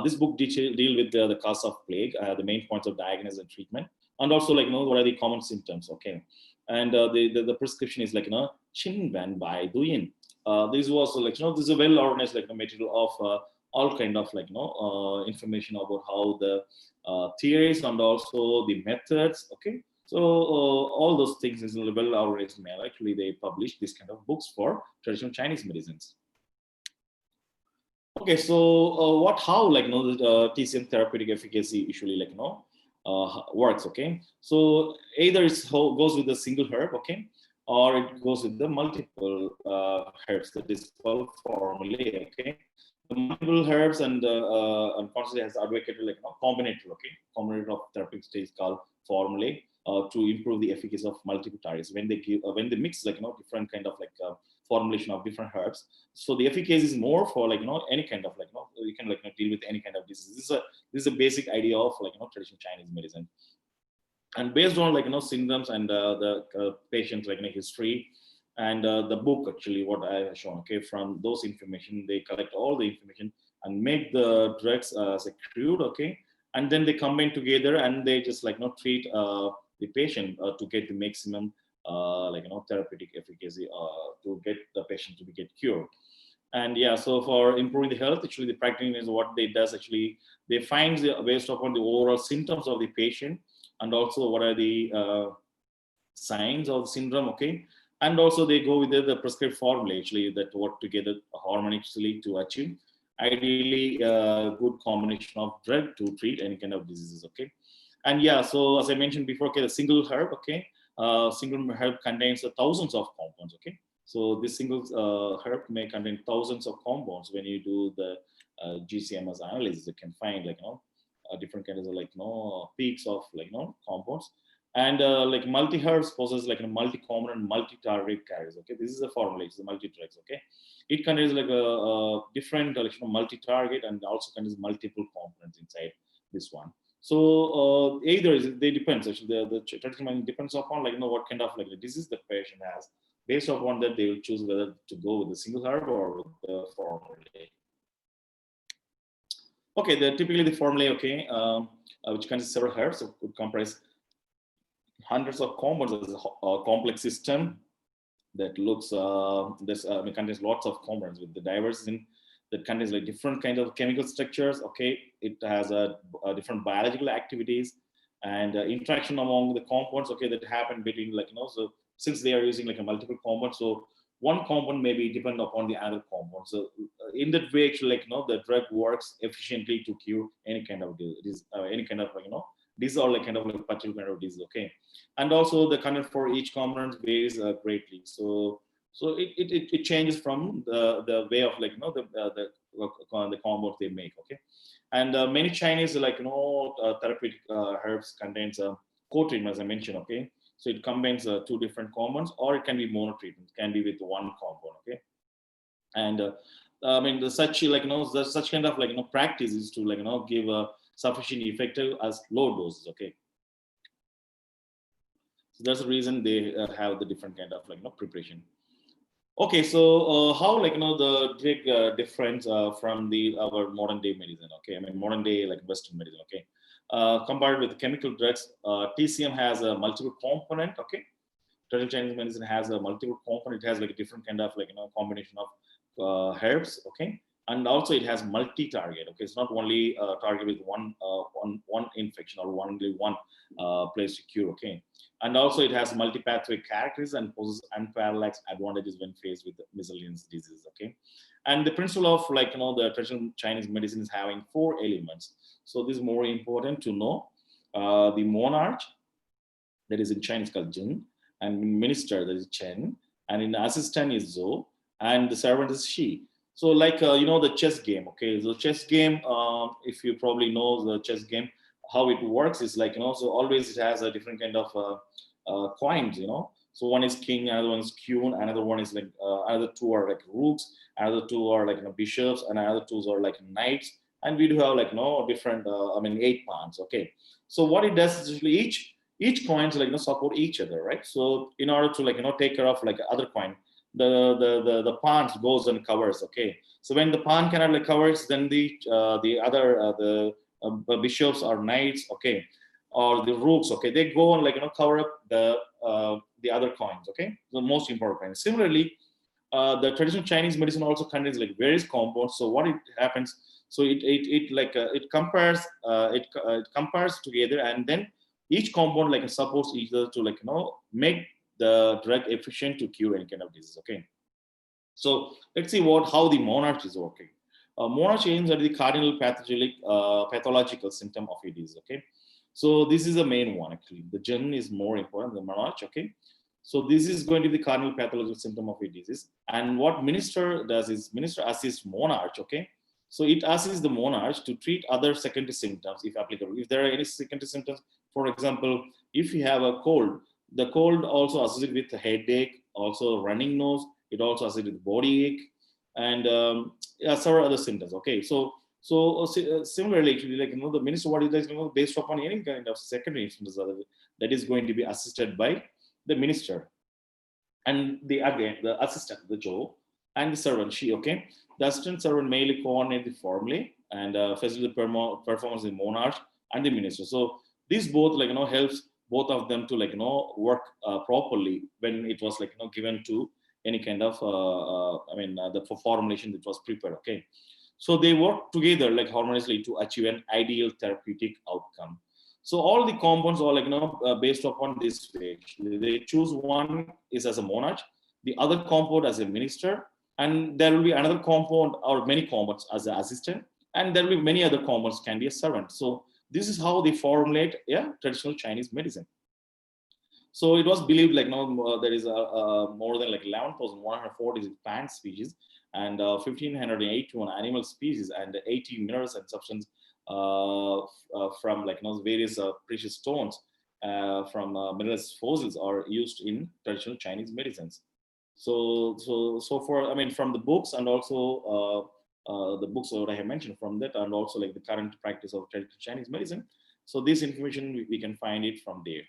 This book deal with the cause of plague, the main points of diagnosis and treatment, and also what are the common symptoms. Okay, and the prescription is Qin Wen Bai Du Yin. This was this is a well organized material of all kind of information about how the theories and also the methods. Okay, so all those things is a well organized manner. Actually, they publish this kind of books for traditional Chinese medicines. Okay, so how the TCM therapeutic efficacy usually works. Okay, so either it goes with a single herb, okay, or it goes with the multiple herbs, that is called formulae. Okay, the multiple herbs and constantly has advocated combinator. Okay, combinator of therapeutic stage called formulae to improve the efficacy of multiple targets when they give when they mix different kind of formulation of different herbs. So the efficacy is more for any kind of you can deal with any kind of disease. This is a basic idea of traditional Chinese medicine. And based on symptoms and the patient's history and the book, actually what I have shown, okay, from those information they collect all the information and make the drugs as a crude. Okay, and then they combine together and they just treat the patient to get the maximum therapeutic efficacy to get the patient to get cured. And yeah, so for improving the health, actually the practitioner is what they does, actually they find based upon the overall symptoms of the patient and also what are the signs of the syndrome. Okay, and also they go with the prescribed formula actually that work together harmoniously to achieve ideally a good combination of drug to treat any kind of diseases. Okay, and yeah, so as I mentioned before, okay, the single herb, okay, single herb contains thousands of compounds. Okay, so this single herb may contain thousands of compounds. When you do the GCMS analysis, you can find like different kinds of like peaks of like compounds. And like multi herbs possess like a multi-component, multi-target carriers. Okay, this is the formula. It's the multi-drugs. Okay, it contains like a different multi-target and also contains multiple components inside this one. So either they depends actually the treatment depends upon like what kind of like the disease the patient has. Based upon that, they will choose whether to go with the single herb or with the formula. Okay, typically the formula, okay, which contains several herbs, so could comprise hundreds of compounds as a complex system that looks contains lots of compounds with the diverse in that contains like different kinds of chemical structures. Okay, it has a different biological activities and interaction among the compounds. Okay, that happen between like so since they are using like a multiple compound, so one compound may be dependent upon the other compound. So in that way, actually, like the drug works efficiently to cure any kind of disease, any kind of these are like kind of like particular kind of disease. Okay, and also the content for each component varies greatly. So it changes from the way of like the compounds they make. Okay, and many Chinese like therapeutic herbs contains co-treatment, as I mentioned. Okay, so it combines two different compounds, or it can be mono treatment, can be with one compound. Okay, and I mean the such like the such kind of like practice is to like give a sufficient effective as low doses. Okay, so that's the reason they have the different kind of like preparation. Okay, so how like the drug difference from the our modern day medicine? Okay, I mean modern day like Western medicine. Okay, compared with chemical drugs, TCM has a multiple component. Okay, traditional Chinese medicine has a multiple component. It has like a different kind of like combination of herbs. Okay, and also it has multi-target. Okay, it's not only target with one infection or only one place to cure. Okay, and also it has multi-pathway characters and possesses unparalleled advantages when faced with miscellaneous diseases. Okay, and the principle of like the traditional Chinese medicine is having 4 elements. So this is more important to know. The monarch, that is in Chinese called Jin, and minister, that is Chen, and in assistant is Zhou, and the servant is Shi. So like the chess game. Okay, the chess game, if you probably know the chess game, how it works is like so always it has a different kind of coins. So one is king, another one is queen, another one is like another two are like rooks, another two are like bishops, and another two are like knights, and we do have like different 8 pawns. Okay, so what it does is usually each coins like support each other, right? So in order to like take care of like other coin, the pawns goes and covers. Okay, so when the pawn cannot like covers, then the other bishops or knights, okay, or the rooks, okay, they go and like cover up the other coins. Okay, the most important coin. Similarly, the traditional Chinese medicine also contains like various compounds. So what it happens, so it compares together, and then each compound like supports each other to like make the drug efficient to cure any kind of disease. Okay, so let's see how the monarch is working. Monarch aims at the cardinal pathological symptom of a disease. Okay, so this is the main one actually. The Jin is more important than monarch. Okay, so this is going to be the cardinal pathological symptom of a disease. And what minister does is minister assists monarch. Okay, so it assists the monarch to treat other secondary symptoms if applicable. If there are any secondary symptoms, for example, if you have a cold, the cold also associated with headache, also running nose. It also associated with body ache, and several other symptoms. Okay, so similarly, actually, like the minister, what is based upon any kind of secondary symptoms that is going to be assisted by the minister, and the assistant, the Joe, and the servant, She. Okay, the assistant servant mainly coordinate the formulae and facilitate the performance of the monarch and the minister. So this both like helps both of them to like work properly when it was like given to any kind of the formulation that was prepared. Okay, so they work together like harmoniously to achieve an ideal therapeutic outcome. So all the compounds are like based upon this way. They choose one is as a monarch, the other compound as a minister, and there will be another compound or many compounds as an assistant, and there will be many other compounds can be a servant. So this is how they formulate traditional Chinese medicine. So it was believed there is more than 11,140 plant species and 1,581 animal species and 80 minerals and substances from various precious stones from minerals fossils are used in traditional Chinese medicines. So for from the books and also the books that I have mentioned from that, and also the current practice of traditional Chinese medicine. So this information we can find it from there.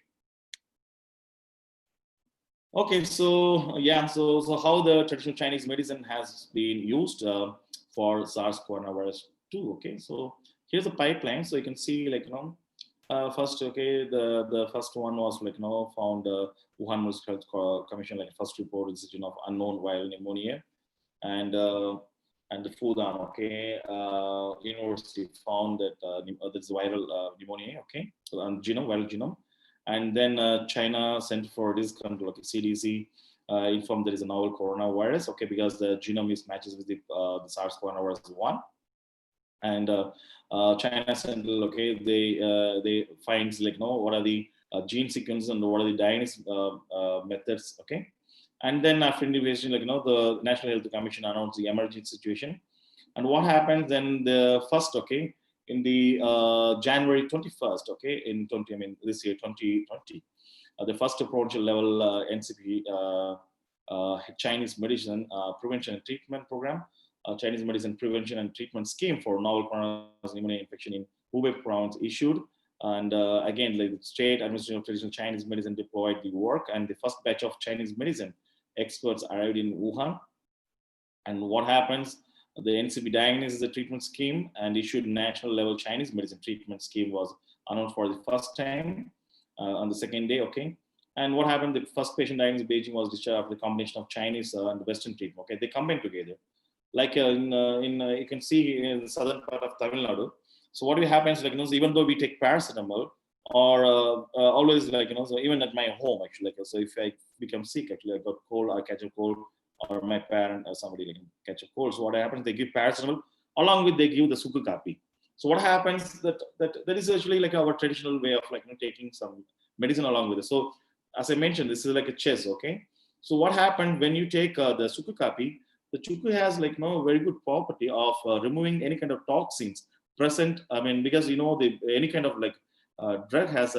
Okay, so so how the traditional Chinese medicine has been used for SARS coronavirus 2. Okay, so here's the pipeline. So you can see first, okay, the first one was found Wuhan Municipal Health Commission first report incident of unknown viral pneumonia, and the Fudan, okay, university found that this viral pneumonia, okay, so viral genome. And then China Center for Disease Control, CDC, informed there is a novel coronavirus, okay, because the genome matches with the SARS coronavirus 1. And China Center, okay, they finds what are the gene sequences and what are the diagnosis methods, okay. And then after investigation, the National Health Commission announced the emergency situation. And what happens then? The first, okay, in the January 21st, okay, in this year 2020, the first provincial level NCP Chinese medicine prevention and treatment program, Chinese medicine prevention and treatment scheme for novel coronavirus pneumonia infection in Hubei province issued. And again, the state administration of traditional Chinese medicine deployed the work, and the first batch of Chinese medicine experts arrived in Wuhan. And what happens? The NCP diagnosis the treatment scheme and issued national level Chinese medicine treatment scheme was announced for the first time on the second day, okay. And what happened? The first patient diagnosed in Beijing was discharged after the combination of Chinese and Western treatment, okay. They combined together. Like you can see in the southern part of Tamil Nadu. So what happens, even though we take paracetamol, or always so even at my home actually, so if I become sick, actually I got cold, I catch a cold, or my parent or somebody catch a cold. So what happens? They give paracetamol along with they give the suku kapi. So what happens that is actually our traditional way of taking some medicine along with it. So as I mentioned, this is like a chess, okay. So what happened when you take the suku kapi? The chuku has very good property of removing any kind of toxins present. Because any kind of drug has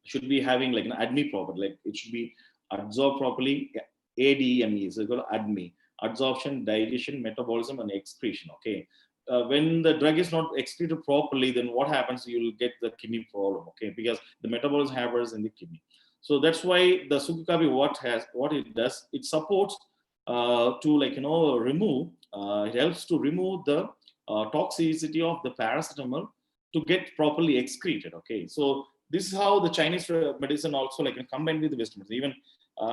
should be having an ADME property, it should be absorbed properly. ADME, so called ADME, absorption, digestion, metabolism, and excretion. Okay, when the drug is not excreted properly, then what happens? You will get the kidney problem. Okay, because the metabolism happens in the kidney. So that's why the sukukabi what it does, it supports to remove. It helps to remove the toxicity of the paracetamol to get properly excreted. Okay, so this is how the Chinese medicine also combined with the Western medicine. Even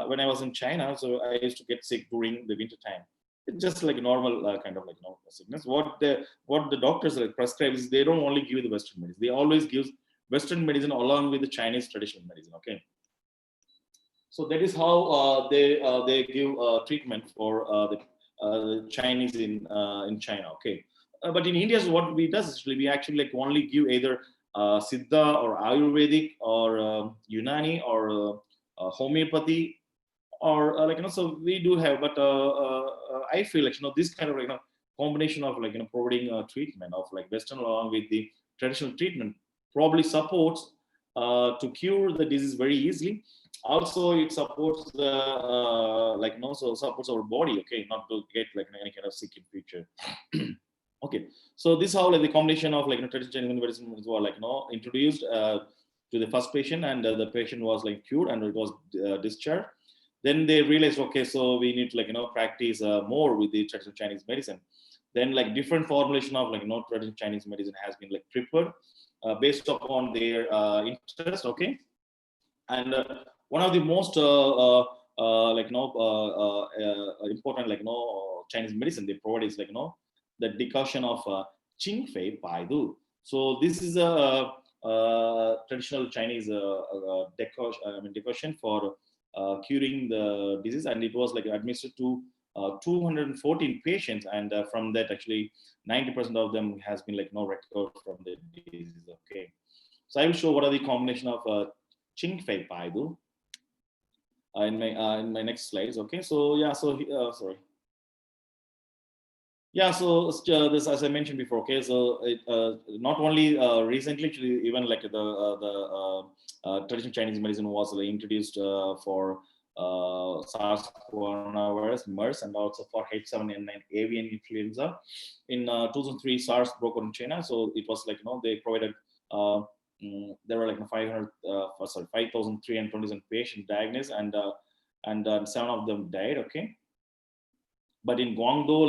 when I was in China, so I used to get sick during the winter time. It's just normal kind of sickness. What the doctors prescribe is they don't only give the Western medicine. They always give Western medicine along with the Chinese traditional medicine. Okay. So that is how they give treatment for the Chinese in China. Okay. But in India, so what we does is we actually only give either Siddha or Ayurvedic or Unani or homeopathy, or so we do have, but I feel this kind of combination of providing treatment of Western along with the traditional treatment probably supports to cure the disease very easily. Also, it supports the so supports our body, okay, not to get any kind of sick in future. Okay, so this is how the combination of traditional Chinese medicine was introduced to the first patient, and the patient was cured and it was discharged. Then they realized, okay, so we need to practice more with the traditional Chinese medicine. Then different formulation of traditional Chinese medicine has been prepared based upon their interest. Okay, and one of the most important Chinese medicine they provide is the decoction of Qingfei Baidu. So this is a traditional Chinese decoction for curing the disease, and it was administered to 214 patients, and from that, actually, 90% of them has been like recovered from the disease. Okay, so I will show what are the combination of Ching Fei Paidu in my next slides. Okay, so yeah, so sorry. Yeah, so this, as I mentioned before, okay, so it, not only recently, actually, even like the traditional Chinese medicine was introduced for SARS coronavirus, MERS, and also for H7N9 avian influenza. In 2003, SARS broke out in China, so it was like they provided. There were like 5,327 patients diagnosed, and 7 of them died. Okay. But in Guangdong,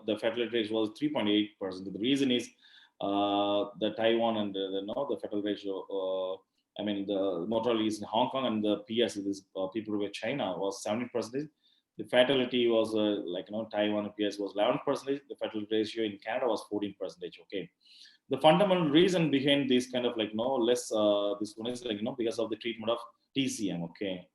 the fatality rate was 3.8%. The reason is the Taiwan and the fatality ratio. I mean, the mortality is in Hong Kong, and the PS is people with China was 70%. The fatality was Taiwan and PS was 11%. The fatality ratio in Canada was 14%. Okay. The fundamental reason behind this kind of less this one is because of the treatment of TCM. Okay,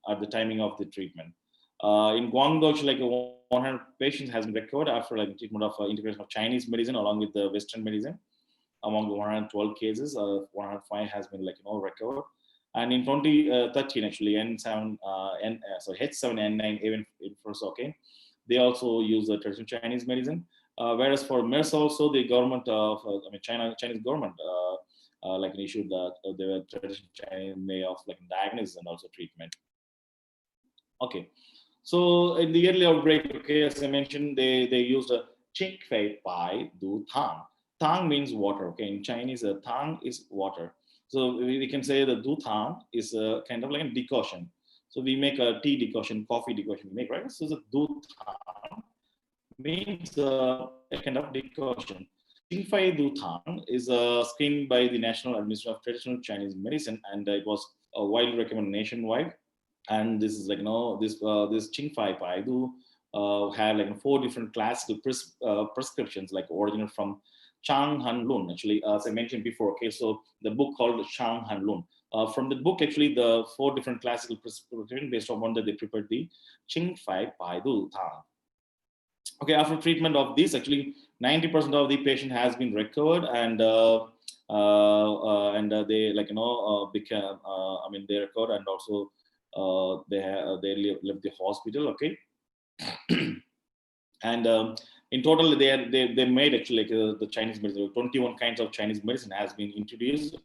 at the timing of the treatment. In Guangdong, 100 patients has been recovered after treatment of integration of Chinese medicine along with the Western medicine. Among the 112 cases, 105 has been recovered. And in 2013, actually, H7N9 avian influenza, okay, they also use the traditional Chinese medicine. Whereas for MERS also, the government of Chinese government issued the traditional Chinese way of diagnosis and also treatment. Okay. So in the early outbreak, okay, as I mentioned, they used a Qing Fei Bai Du Tang. Tang means water. Okay, in Chinese, Tang is water. So we can say the Du Tang is a kind of like a decoction. So we make a tea decoction, coffee decoction, we make, right? So the Du Tang means a kind of decoction. Qing Fei Du Tang is screened by the National Administration of Traditional Chinese Medicine, and it was widely recommended nationwide. And this is this Qing Fei Paidu had 4 different classical prescriptions original from Chang Han Lun. Actually, as I mentioned before, okay, so the book called Chang Han Lun. From the book, actually, the 4 different classical prescriptions based on one that they prepared the Qing Fei Paidu Tang. Okay, after treatment of this, actually, 90% of the patient has been recovered, and they became. They recovered, and also they left the hospital. Okay. And in total, they made actually the Chinese medicine. 21 kinds of Chinese medicine has been introduced,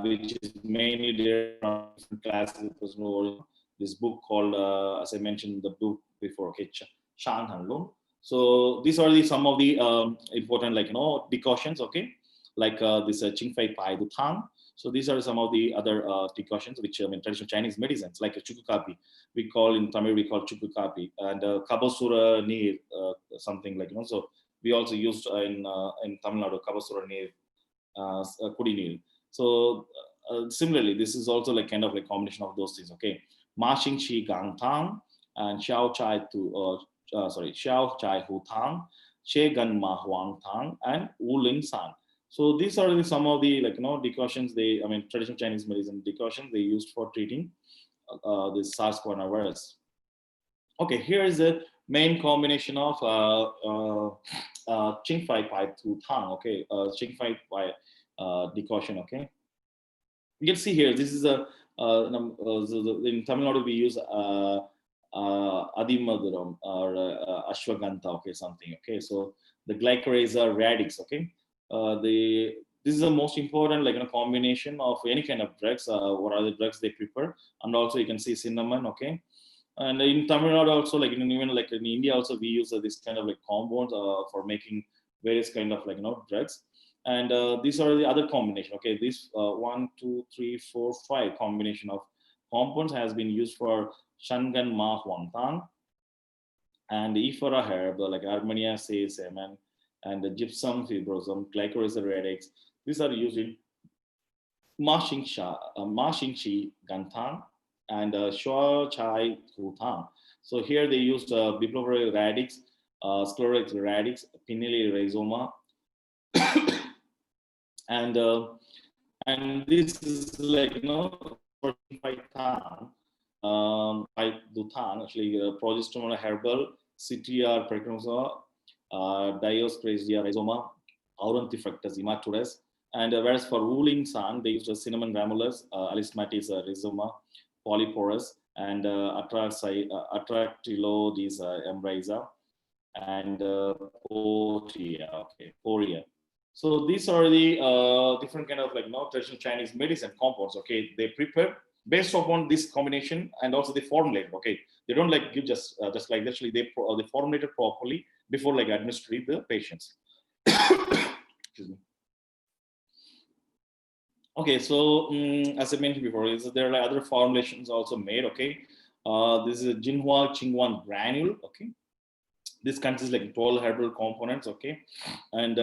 which is mainly different classes. This book called, as I mentioned, the book before, okay, Shan Han Lun. So these are some of the important decoctions. Okay, this Qing Fei Pai Du Tang. So these are some of the other decoctions, which traditional Chinese medicines, like a chukukapi. We call in Tamil, we call chukukapi, and kabasura neer, something So we also used in Tamil Nadu kabasura neer, kudi neer. So similarly, this is also kind of combination of those things. Okay, ma xing qi gang tang and xiao chai xiao chai hu tang, she gan ma huang tang, and wu ling san. So these are some of the decoctions traditional Chinese medicine decoctions they used for treating this SARS coronavirus. Okay, here is the main combination of Qing Fei Pai Tu Tang. Okay, Qing Fei Pai decoction. Okay, you can see here. This is a in Tamil Nadu we use Adimaduram or Ashwagandha. Okay, something. Okay, so the glycyrrhizar radix. Okay. This is the most important combination of any kind of drugs. What are the drugs they prepare? And also you can see cinnamon. Okay, and in Tamil Nadu also even in India also we use this kind of compounds for making various kind of drugs. And these are the other combination. Okay, this 1, 2, 3, 4, 5 combination of compounds has been used for Shangan Ma Huang Tang and Ephora herb Armenia sesame and the gypsum fibrosum, glycyrrhizar radix. These are used in Ma Xing Chi Gantang and Shua Chai Hu Tang. So here they used biblophorid radix, sclerotic radix, pineal rhizoma, and this is for Tang. by Dutan, actually, progesterone herbal, CTR precursor, Dioscrasia rhizoma, Auranthifractus immatures. And whereas for ruling sun, they used cinnamon ramulus, Alismatis rhizoma, polyporus, and Atractilo, these embrasa, and Poria. Okay, Poria. So these are the different kind of traditional Chinese medicine compounds. Okay, they prepare based upon this combination, and also they formulate. Okay, they don't give just like that. Actually, they formulate it properly before administering the patients. Excuse me. Okay, so as I mentioned before, there are other formulations also made. Okay, this is a Jinhua Qingwan granule. Okay, this consists 12 herbal components. Okay, and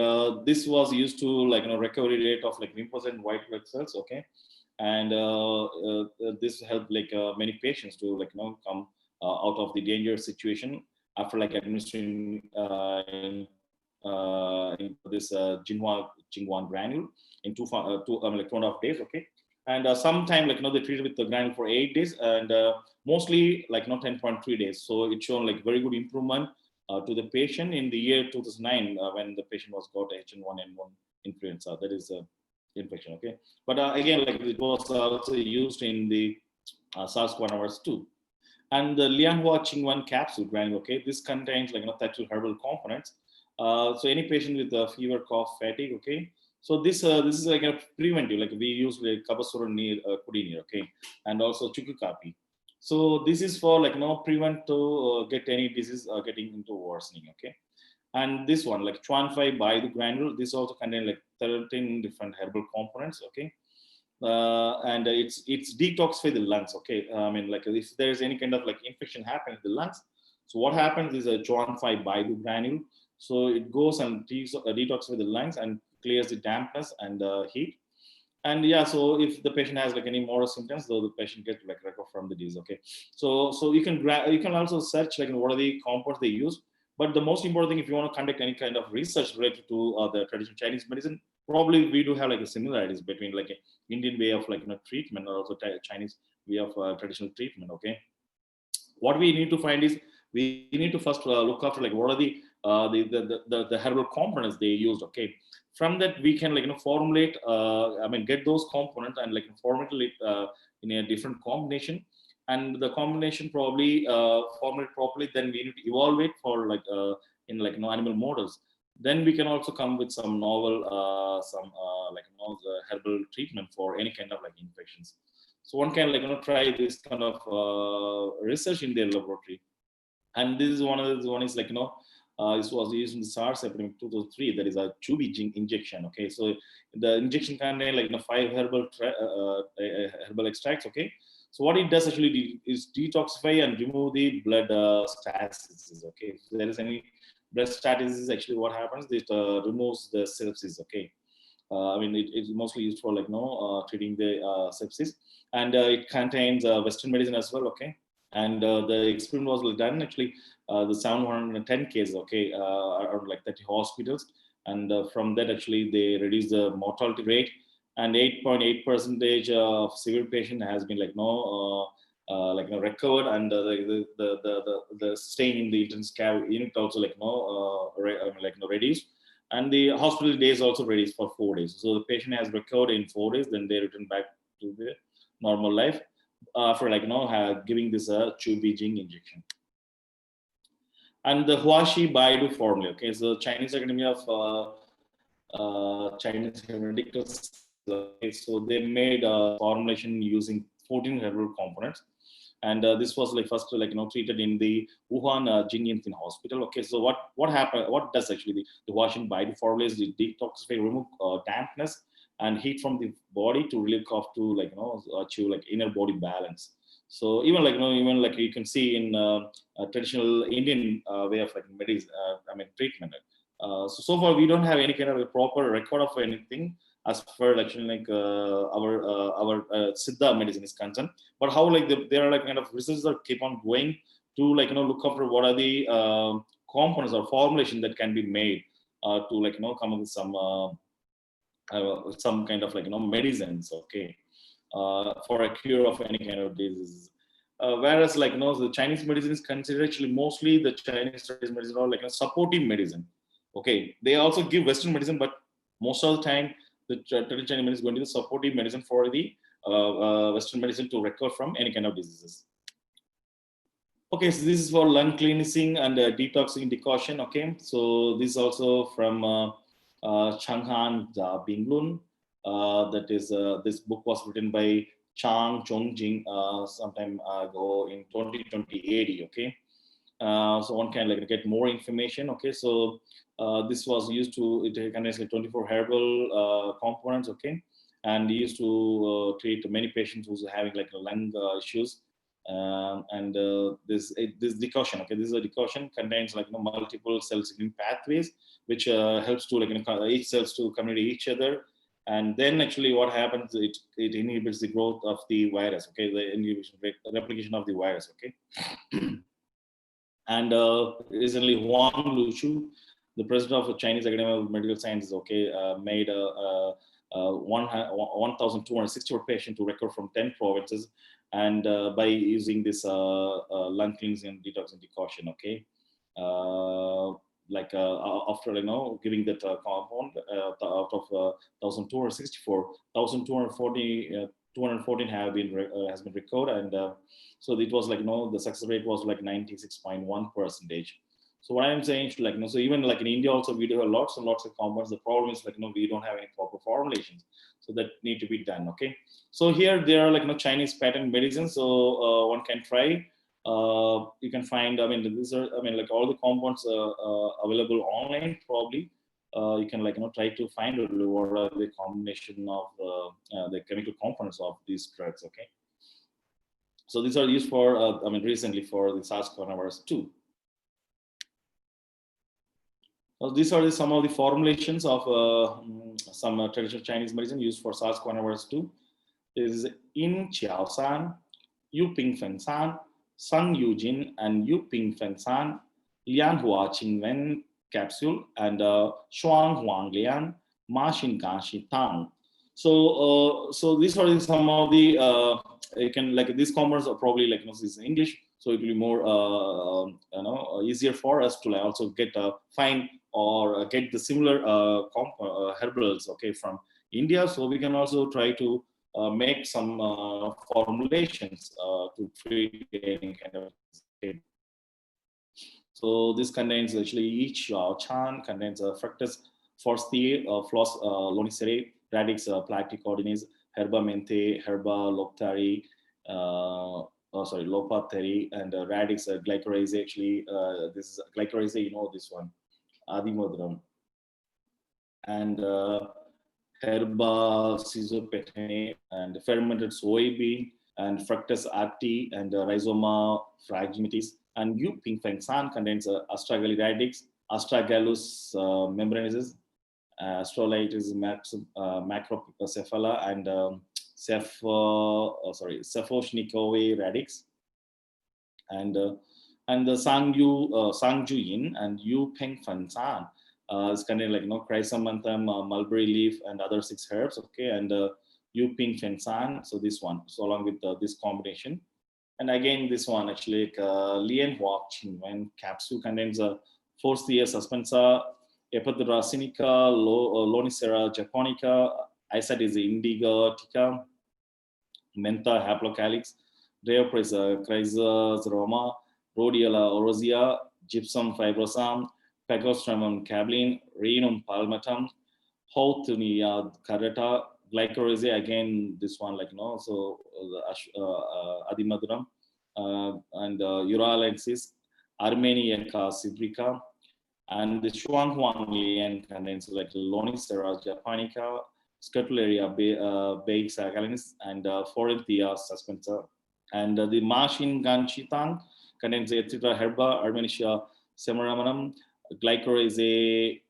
this was used to recovery rate of lymphocyte white blood cells. Okay, and this helped many patients to come out of the dangerous situation after administering this Jinhua Qingwan granule in 2.5 days. Okay, and sometime they treated with the granule for 8 days, and mostly 10.3 days. So it shown very good improvement to the patient in the year 2009 when the patient was got H1N1 influenza, that is infection. Okay, but again it was also used in the SARS-CoV-2. And the Lianhua Qingwan capsule granule, okay, this contains 30 herbal components. So any patient with fever, cough, fatigue, okay. So this is a preventive, we use Kabasuranir Kudinir, okay, and also Chukukapi. So this is for prevent to get any disease getting into worsening, okay. And this one Chuanfai by the granule, this also contains 13 different herbal components, okay. And it's detoxify the lungs. Okay, I mean if there is any kind of infection happening in the lungs, so what happens is a Chuanfai by the granule. So it goes and detoxify the lungs and clears the dampness and heat. And yeah, so if the patient has any more symptoms, though the patient gets recover from the disease. Okay, so you can also search what are the compounds they use. But the most important thing, if you want to conduct any kind of research related to the traditional Chinese medicine, probably we do have similarities between Indian way of treatment, or also Chinese way of traditional treatment. Okay, what we need to find is we need to first look after what are the herbal components they used. Okay, from that we can formulate get those components and formulate it in a different combination, and the combination probably formulate properly, then we need to evaluate for in animal models. Then we can also come with some novel herbal treatment for any kind of infections. So one can try this kind of research in their laboratory. And this is one is this was used in the SARS epidemic 2003. That is a Chubijing injection. Okay, so the injection contains 5 herbal extracts. Okay, so what it does actually is detoxify and remove the blood stasis. Okay, if there is any blood stasis, actually what happens, it removes the sepsis. Okay, I mean it's mostly used for treating the sepsis, and it contains Western medicine as well. Okay, and the experiment was done actually the 710 cases. Okay, around 30 hospitals, and from that actually they reduced the mortality rate, and 8.8% of severe patient has been recovered, and the staying in the intensive care unit also reduced, and the hospital days also reduced for 4 days. So the patient has recovered in 4 days, then they return back to their normal life after giving this Chu Beijing injection. And the Huaxi Baidu formula. Okay, so Chinese Academy of Chinese Medical. Okay, so they made a formulation using 14 herbal components, and this was first treated in the Wuhan Jingyinfin Hospital. Okay, so what happened? What does actually the Huaxi Baidu formula is? It detoxify, remove dampness and heat from the body to relieve cough to achieve inner body balance. So even you can see in traditional Indian way of medicine, treatment. So far we don't have any kind of a proper record of anything as far actually our Siddha medicine is concerned. But how there are kind of researchers that keep on going to look after what are the components or formulation that can be made to come up with some kind of medicines. Okay, for a cure of any kind of disease. Whereas like the Chinese medicine is considered actually mostly the Chinese traditional medicine or like a supportive medicine. Okay, they also give Western medicine, but most of the time the traditional Chinese medicine is going to be the supportive medicine for the Western medicine to recover from any kind of diseases. Okay, so this is for lung cleansing and detoxing decoction. Okay, so this is also from Changhan Binglun. That is, this book was written by Chang Chongjing sometime ago in 2020 AD. Okay, so one can like get more information. Okay, so this was used to, it contains like 24 herbal components. Okay, and used to treat many patients who's having like lung issues. This decoction, okay, this is a decoction contains like multiple cell signaling pathways, which helps to like each cells to communicate each other, and then actually what happens, it inhibits the growth of the virus. Okay, the inhibition replication of the virus. Okay. And recently Huang Lushu, the president of the Chinese Academy of Medical Sciences, okay, made a 1,264 patients to recover from 10 provinces, and by using this lung cleansing and detoxing decoction. Okay, after giving that compound out of 1,264, 214 have been has been recovered, and so it was like the success rate was like 96.1%. So what I'm saying is like so even like in India also we do have lots and lots of compounds. The problem is like we don't have any proper formulations, so that need to be done. Okay, so here there are like Chinese patent medicines, so one can try. You can find, these are, like all the compounds available online probably. You can like try to find what are the combination of the chemical components of these drugs. Okay, so these are used for recently for the SARS-CoV-2. These are some of the formulations of some traditional Chinese medicine used for SARS-CoV-2. This is In Chiao San, Yu Ping Feng San, Sun Yujin, and Yu Ping Feng San, Lian Hua Qing Wen capsule, and Shuang Huang Lian, Ma Xin Gan Shi Tang. So these are some of the you can like these compounds are probably like this is English, so it will be more easier for us to like also get find or get the similar herbals, okay, from India. So we can also try to make some formulations to treat any kind of disease. So this contains actually each chan contains fructus forsythia, floss lonicerae, radix platycordines, herba menthe, herba loptari, lopatheri, and radix glycyrrhizae. Actually, this is glycyrrhizae, this one, adimadram, and herba schizopetene, and fermented soybean, and fructus arti, and rhizoma phragmitis. And Yu Ping Feng San contains astragalus radix, astragalus membranosus, astrolitis macrocephala, and Cephosnicove radix, and the Sangju Yin and Yu Peng Fan San is contained like chrysanthemum, mulberry leaf, and other 6 herbs. Okay, and Yu Ping Fan San. So this one, so along with this combination. And again, this one actually Lian Hua Qing Wen capsule contains a Forsythia suspensa, Epithera sinica, Lonicera japonica, Isadis indica tica, Mentha haplocalyx, Deoprys chrysosroma, Rhodiola orosea, Gypsum fibrosum, Pegostramum cablin, Rhinum palmatum, Houtunia carreta, Glycyrrhizae, again this one like so Adimaduram, and Uralensis, Armeniaca cibrica, and the Shuang Huang Lian contains like Lonicera japonica, Scutularia baixa galenis, and Forinthia suspensa, and the Ma Xin Gan Shi Tang contains Ethitra herba, Armenicia semiramonum, Glycyrrhizae,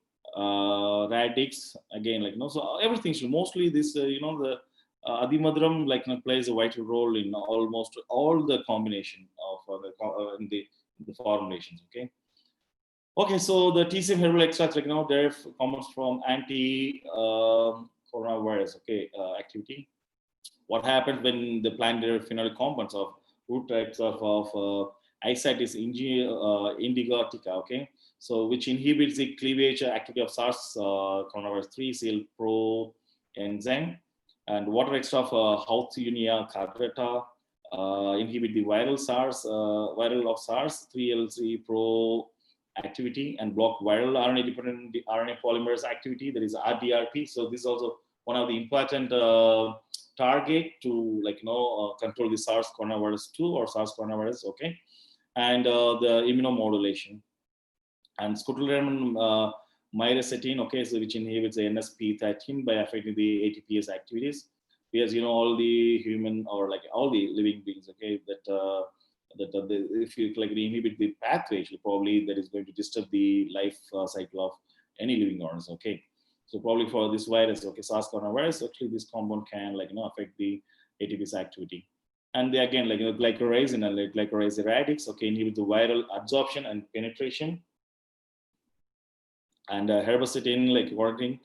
radix, again like so everything. So mostly this the Adimadram like plays a vital role in almost all the combination of in the formulations. Okay, so the TCM herbal extracts like there comes from anti coronavirus activity. What happens when the plant derived phenolic compounds of root types of Icetis indigotica, okay? So which inhibits the cleavage activity of SARS coronavirus 3 CL pro enzyme, and water extract of Houthionia cargata inhibit the viral of SARS 3L3 pro activity and block viral RNA dependent RNA polymerase activity, that is RDRP. So this is also one of the important target to control the SARS coronavirus 2 or SARS coronavirus, okay? And the immunomodulation and scutellarian myricetin, okay, so which inhibits the NSP13 by affecting the ATPase activities. Because all the human or all the living beings, okay, if you inhibit the pathway, probably that is going to disturb the life cycle of any living organism, okay. So probably for this virus, okay, SARS coronavirus, actually this compound can affect the ATPase activity. And they again glycorrhizin and glycorrhizin radix, okay, inhibit the viral absorption and penetration. And herbacetin warning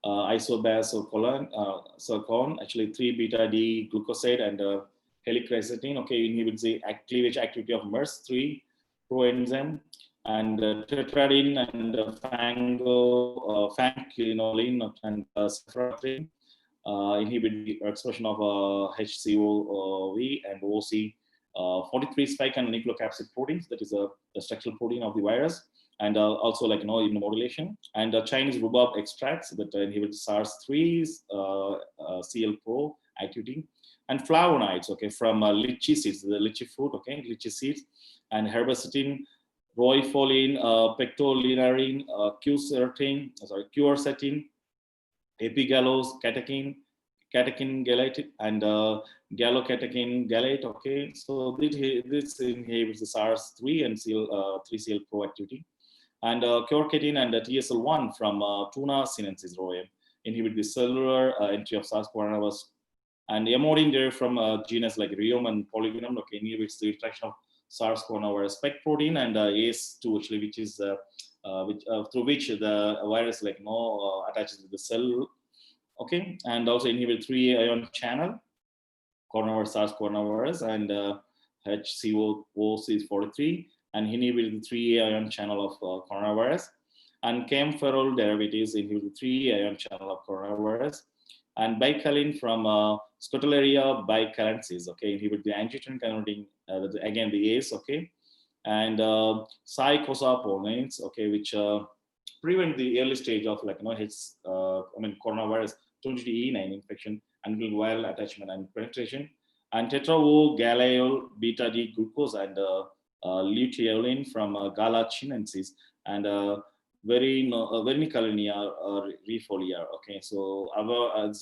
isobasocolone, actually 3-beta-D glucoside and helichrysatine, okay, inhibits the cleavage activity of MERS3 proenzyme, and tetradine and phanquinoline and ceftriaxone inhibit the expression of HCOV and OC43 spike and nucleocapsid proteins, that is the structural protein of the virus, and also immunomodulation, and Chinese rhubarb extracts that inhibit SARS-3 CL pro activity, and flavonoids, okay, from lychee seeds, the lychee fruit, okay, lychee seeds, and herbacetin, roifolin, pectolinarine, quercetin, epigallose, catechin gallate, and gallocatechin gallate, okay. So this inhibits the SARS-3 and 3CL pro activity. And quercetin and TSL1 from tuna sinensis roe inhibit the cellular entry of SARS coronavirus. And amodin there from genus like Rheum and Polygonum, okay, inhibits the interaction of SARS coronavirus spike protein, and ACE2, actually, which is through which the virus attaches to the cell, okay, and also inhibit 3 ion channel coronavirus SARS coronavirus, and HCOC43, and inhibit the 3 ion channel of coronavirus, and camphorol derivatives inhibit the 3 ion channel of coronavirus, and bicalin from Scutellaria bicalensis, okay, inhibit the angiotensin converting, again the ACE, okay, and cyclosaponins, okay, which prevent the early stage of coronavirus 22E9 infection until viral attachment and penetration, and tetraogalleyol beta-D glucose and luteolin from Gala chinensis, and vernicalinia refolia, okay. So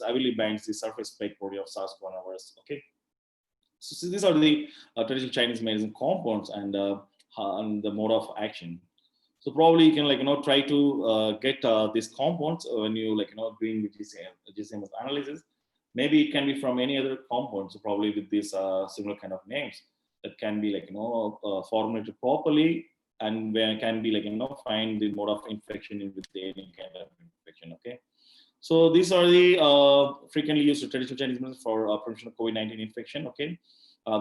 heavily binds the surface spike protein of SARS coronavirus, okay. So these are the traditional Chinese medicine compounds and the mode of action. So probably you can try to get these compounds when you doing the GCMS analysis. Maybe it can be from any other compounds, so probably with these similar kind of names that can be formulated properly, and where it can be find the mode of infection with any kind of infection, okay. So these are the frequently used traditional Chinese medicine for prevention of COVID-19 infection, okay.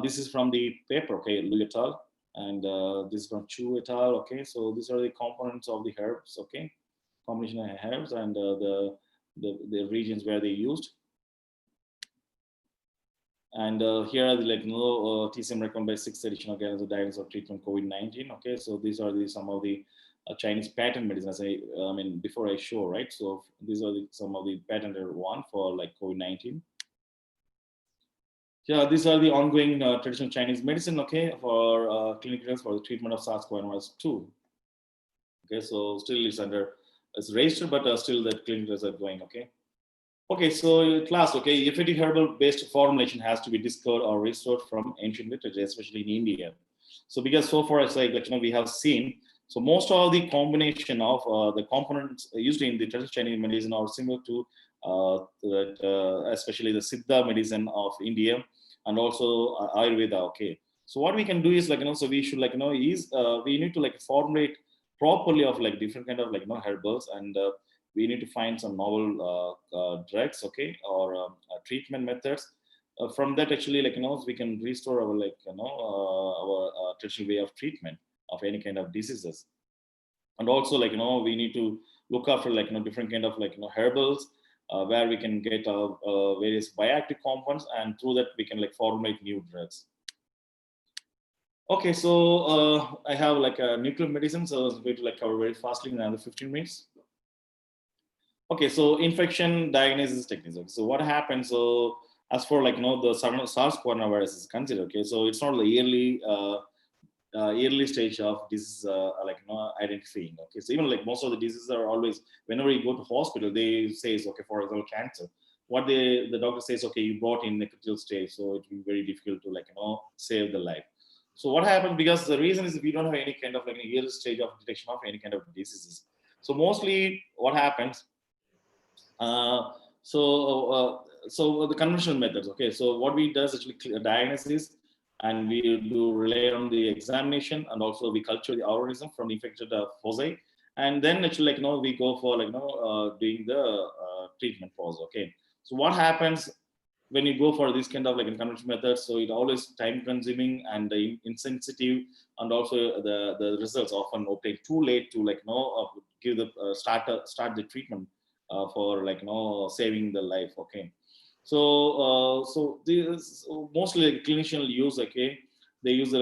This is from the paper, okay, Lu et al. And this is from Chu et al. Okay, so these are the components of the herbs, okay, combination of herbs and the regions where they used. And here are the TCM recommended by 6th edition of guidance of diagnosis of treatment COVID-19. Okay, so these are some of the Chinese patent medicine, as I mean before I show, right? So these are some of the patented one for COVID-19. Yeah, these are the ongoing traditional Chinese medicine, okay, for clinical trials for the treatment of SARS-CoV-2. Okay, so still it's registered, but still the clinical trials are going, okay. Okay, so at last, okay, effective herbal-based formulation has to be discovered or restored from ancient literature, especially in India. So because so far, as we have seen, so most of the combination of the components used in the traditional Chinese medicine are similar to especially the Siddha medicine of India and also Ayurveda. Okay, so what we can do is so we should we need to formulate properly of different kind of herbals, and we need to find some novel drugs, okay, or treatment methods from that actually we can restore our our traditional way of treatment of any kind of diseases. And also we need to look after different kind of herbals, where we can get various bioactive compounds, and through that we can formulate new drugs. Okay, so I have nuclear medicine, so I'm going to cover very fastly in another 15 minutes. Okay, so infection diagnosis techniques. Okay, so what happens? So as for the SARS coronavirus is considered. Okay, so it's not the early stage of disease identifying. Okay, so even most of the diseases are always, whenever you go to hospital, they say, okay, for example, cancer. What the doctor says, okay, you brought in the critical stage, so it will be very difficult to save the life. So what happens, because the reason is we don't have any kind of early stage of detection of any kind of diseases. So mostly what happens, so the conventional methods. Okay, so what we do is actually diagnosis, and we do rely on the examination, and also we culture the organism from the infected foci, and then actually we go for doing the treatment process. Okay, so what happens when you go for this kind of conventional methods? So it always time consuming and insensitive, and also the results often obtained too late to give the start the treatment for saving the life. Okay, so this mostly clinicians use. Okay, they use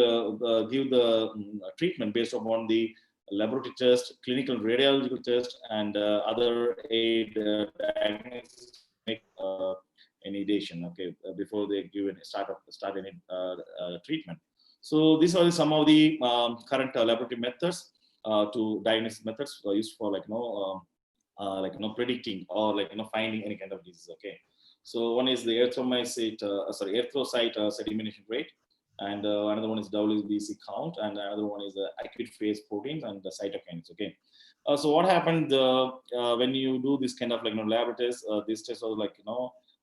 give the treatment based upon the laboratory test, clinical radiological test, and other aid diagnosis make any decision. Okay, before they give any start any treatment. So these are some of the current laboratory methods to diagnose methods used for predicting or finding any kind of disease. Okay, so one is the erythrocyte sedimentation rate, and another one is WBC count, and another one is the acute phase proteins and the cytokines. Okay, so what happened when you do this kind of lab tests? These tests are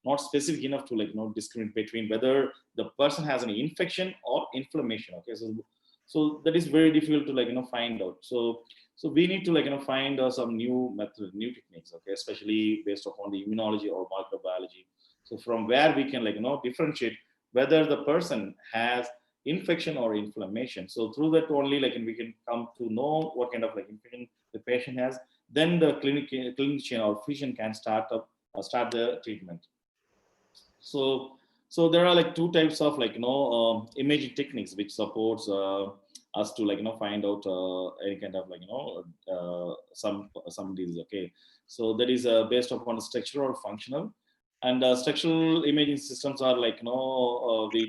not specific enough to discriminate between whether the person has an infection or inflammation. Okay, so that is very difficult to find out. So we need to find some new methods, new techniques. Okay, especially based upon the immunology or microbiology. So from where we can differentiate whether the person has infection or inflammation. So through that only we can come to know what kind of infection the patient has. Then the clinician or physician can start the treatment. So there are two types of imaging techniques which supports us to find out any kind of some disease. Okay, so that is based upon structural or functional, and structural imaging systems are we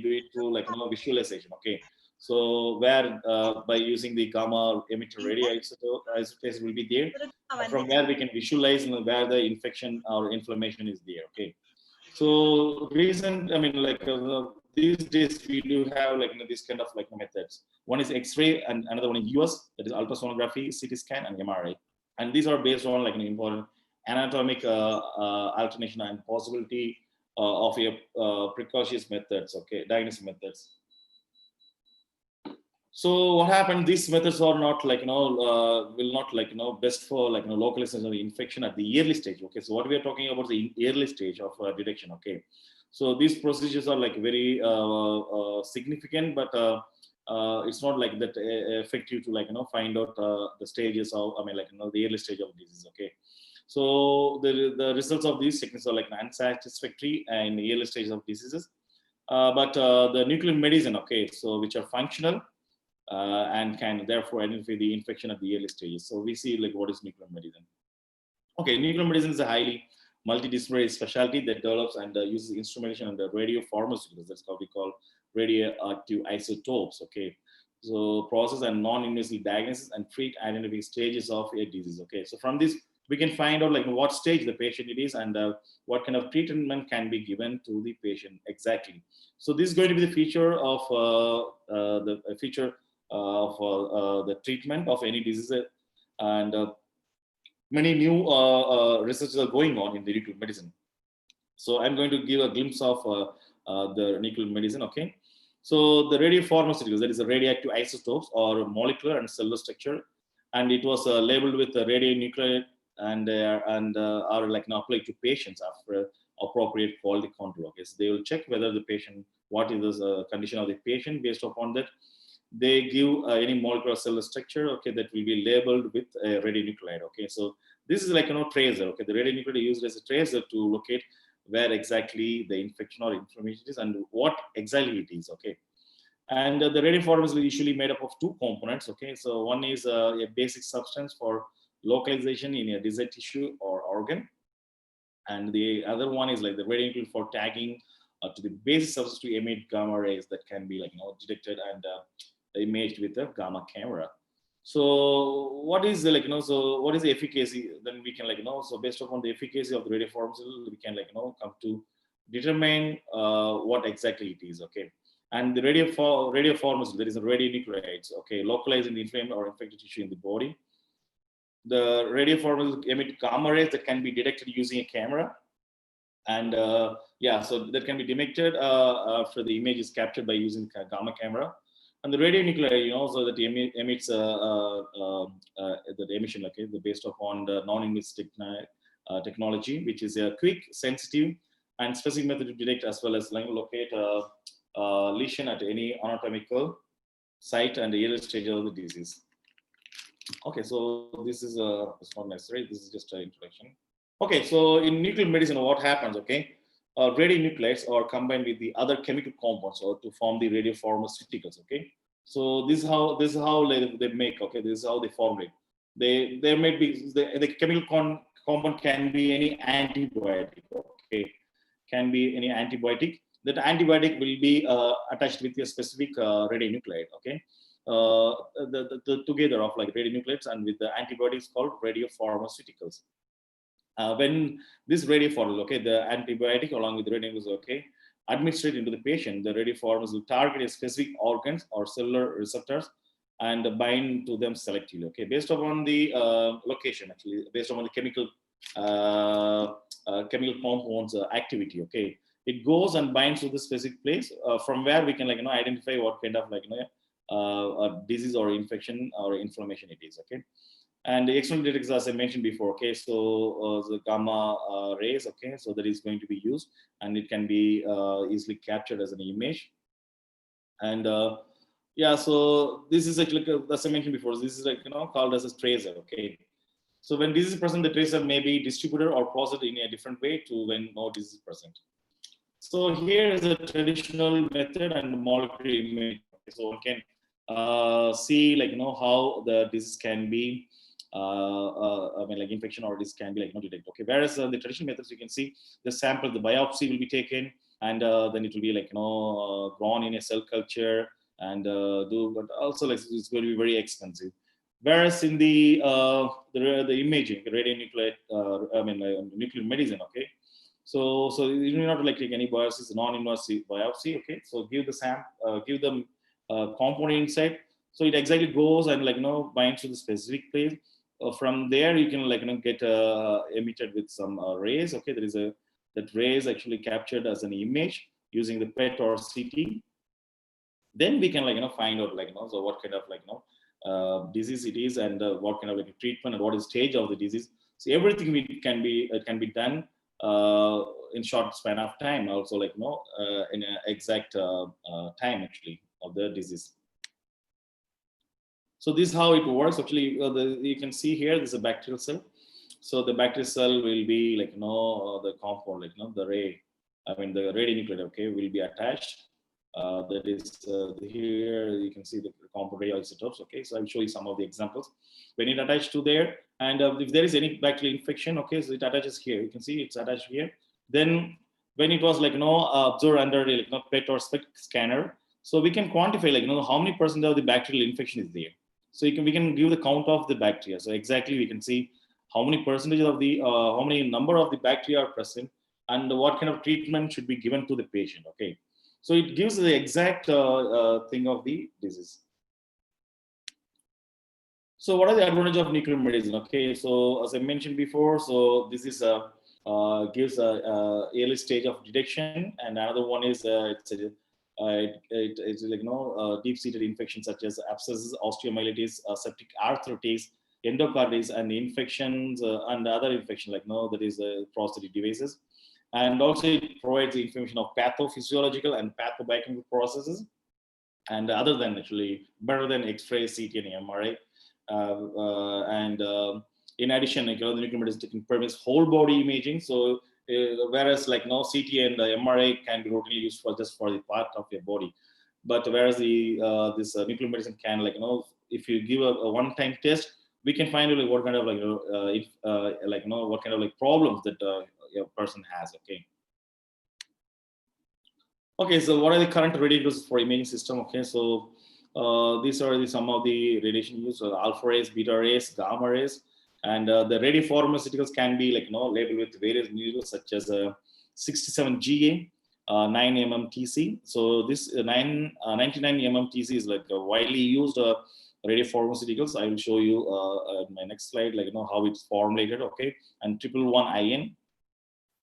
do it through visualization. Okay, so where by using the gamma emitter radioisotope will be there, from where we can visualize where the infection or inflammation is there. Okay, so these days we do have this kind of methods. One is X-ray, and another one is US, that is ultrasonography, CT scan, and MRI. And these are based on important anatomic alternation and possibility of a precocious methods. Okay, diagnosis methods. So what happened? These methods are not will not best for localization of the infection at the early stage. Okay, so what we are talking about the early stage of detection. Okay, so these procedures are very significant, but it's not that effective to find out the stages of the early stage of disease. Okay, so the results of these techniques are unsatisfactory in the early stage of diseases, but the nuclear medicine. Okay, so which are functional. And can therefore identify the infection at the early stages. So we see what is nuclear medicine. Okay, nuclear medicine is a highly multidisciplinary specialty that develops and uses instrumentation and radiopharmaceuticals. That's what we call radioactive isotopes. Okay, so process and non-invasive diagnosis and treat identifying stages of a disease. Okay, so from this we can find out what stage the patient it is, and what kind of treatment can be given to the patient exactly. So this is going to be the feature of the treatment of any disease, and many new researches are going on in the nuclear medicine. So I'm going to give a glimpse of the nuclear medicine. Okay, so the radiopharmaceuticals, that is the radioactive isotopes or molecular and cellular structure, and it was labeled with the radionuclide and are now applied to patients after appropriate quality control. Okay, so they will check whether the patient, what is the condition of the patient. Based upon that, they give any molecular cell structure, okay, that will be labeled with a radionuclide. Okay, so this is like tracer. Okay, the radionuclide is used as a tracer to locate where exactly the infection or inflammation is and what exactly it is. Okay, and the radioform is usually made up of two components. Okay, so one is a basic substance for localization in a desired tissue or organ, and the other one is like the radionuclide for tagging to the basic substance to emit gamma rays that can be detected and imaged with a gamma camera. So what is the so what is the efficacy? Then we can so based upon the efficacy of the radiopharmaceutical, we can come to determine what exactly it is. Okay, and the radiopharmaceutical, there is a radionuclides. Okay, localizing the inflamed or infected tissue in the body. The radiopharmaceuticals emit gamma rays that can be detected using a camera, and yeah, so that can be detected after the image is captured by using gamma camera. And the radionuclide, so that emits the emission, okay, based upon the non-invasive technology, which is a quick, sensitive, and specific method to detect as well as locate lesion at any anatomical site and the early stage of the disease. Okay, so this is it's not necessary. This is just an introduction. Okay, so in nuclear medicine, what happens? Okay, radionuclides are combined with the other chemical compounds or to form the radiopharmaceuticals. Okay, so this is how they make. Okay, this is how they formulate. They may be the chemical compound can be any antibiotic. Okay, can be any antibiotic. That antibiotic will be attached with a specific radionuclide. Okay. The together of radionuclides and with the antibiotics called radiopharmaceuticals. When this radioform, okay, the antibiotic along with the radionuclides, okay, administered into the patient, the radioforms will target a specific organs or cellular receptors and bind to them selectively. Okay, based upon the location, actually, based upon the chemical compounds activity. Okay, it goes and binds to the specific place from where we can identify what kind of disease or infection or inflammation it is. Okay, and the external detectors, as I mentioned before. Okay, so the gamma rays. Okay, so that is going to be used, and it can be easily captured as an image. And yeah, so this is actually, as I mentioned before, this is called as a tracer. Okay, so when disease is present, the tracer may be distributed or processed in a different way to when no disease is present. So here is a traditional method and molecular image. So one can see how the disease can be infection or disease can be detected. Okay, whereas the traditional methods, you can see the sample, the biopsy will be taken, and then it will be grown in a cell culture and but also it's going to be very expensive. Whereas in the imaging, the radionuclide, nuclear medicine, okay. So you do not take any biopsies, non-invasive biopsy. Okay, so give them component inside. So it exactly goes and binds to the specific place. From there you can get emitted with some rays. Okay, that rays actually captured as an image using the PET or CT. Then we can find out so what kind of disease it is and what kind of treatment and what is stage of the disease. So everything can be done in short span of time, also in an exact time actually of the disease. So this is how it works actually. You can see here this is a bacterial cell. So the bacterial cell will be the compound, the ray, the radionuclide, okay, will be attached. That is here you can see the compound radioisotopes. Okay, so I'll show you some of the examples. When it attached to there, and if there is any bacterial infection, okay, so it attaches here. You can see it's attached here. Then when it was observed under PET or SPECT scanner, so we can quantify how many percent of the bacterial infection is there. So we can give the count of the bacteria. So exactly we can see how many percentage of the how many number of the bacteria are present and what kind of treatment should be given to the patient. Okay, so it gives the exact thing of the disease. So what are the advantages of nuclear medicine? Okay, so as I mentioned before, so this is gives a early stage of detection, and another one is it's deep-seated infections such as abscesses, osteomyelitis, septic arthritis, endocarditis, and infections and other infections that is prostate devices. And also it provides the information of pathophysiological and pathobiochemical processes, and other than actually better than X-ray, CT, and MRI. In addition, like, the nuclear medicine permits whole body imaging. So whereas like CT and MRI can be routinely used for just for the part of your body, but whereas this nuclear medicine can, like, if you give a one-time test, we can find like what kind of what kind of like problems that a person has. Okay, so what are the current radios for imaging system? Okay, so these are some of the radiation used: alpha rays, beta rays, gamma rays, and the radiopharmaceuticals can be labeled with various needles such as 67 GA, 9 mmTC. So this 99 mmTC is like a widely used radiopharmaceuticals. I will show you in my next slide, how it's formulated. Okay, and 111 IN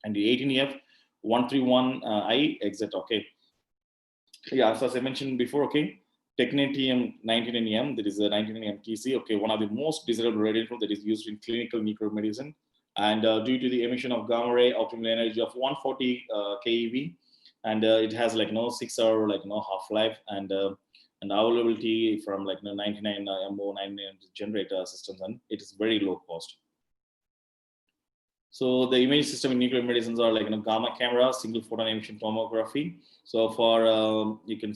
and the 18F 131 I exit. Okay, yeah, so as I mentioned before, okay, technetium 99M, that is a 99M TC. Okay, one of the most desirable radiation that is used in clinical nuclear medicine, and due to the emission of gamma ray, optimal energy of 140 keV, and it has 6-hour half life, and availability from 99 MO 99 generator systems, and it is very low cost. So the image system in nuclear medicines are gamma camera, single photon emission tomography. So for you can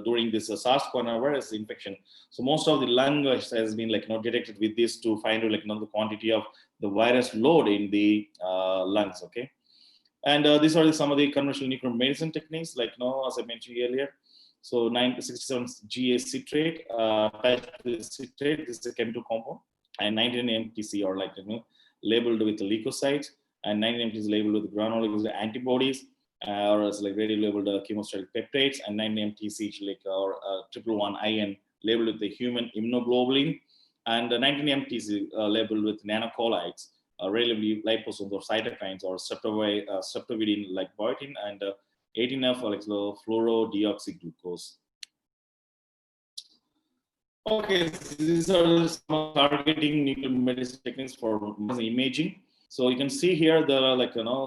during this SARS coronavirus infection, so most of the lung has been detected with this to find the quantity of the virus load in the lungs. Okay, and these are some of the conventional nuclear medicine techniques, as I mentioned earlier. So 967 GA citrate, citrate, this is a chemical compound, and 19 MTC are labeled with leukocytes, and 9 is labeled with granular antibodies, or as radio labeled chemostatic peptides, and 9 MTC or 111 IN labeled with the human immunoglobulin, and 19 MTC labeled with nanocolloids, relatively liposomes or cytokines or streptovidin like biotin, and 18F fluorodeoxyglucose. Okay, so these are some targeting nuclear medicine techniques for imaging. So you can see here there are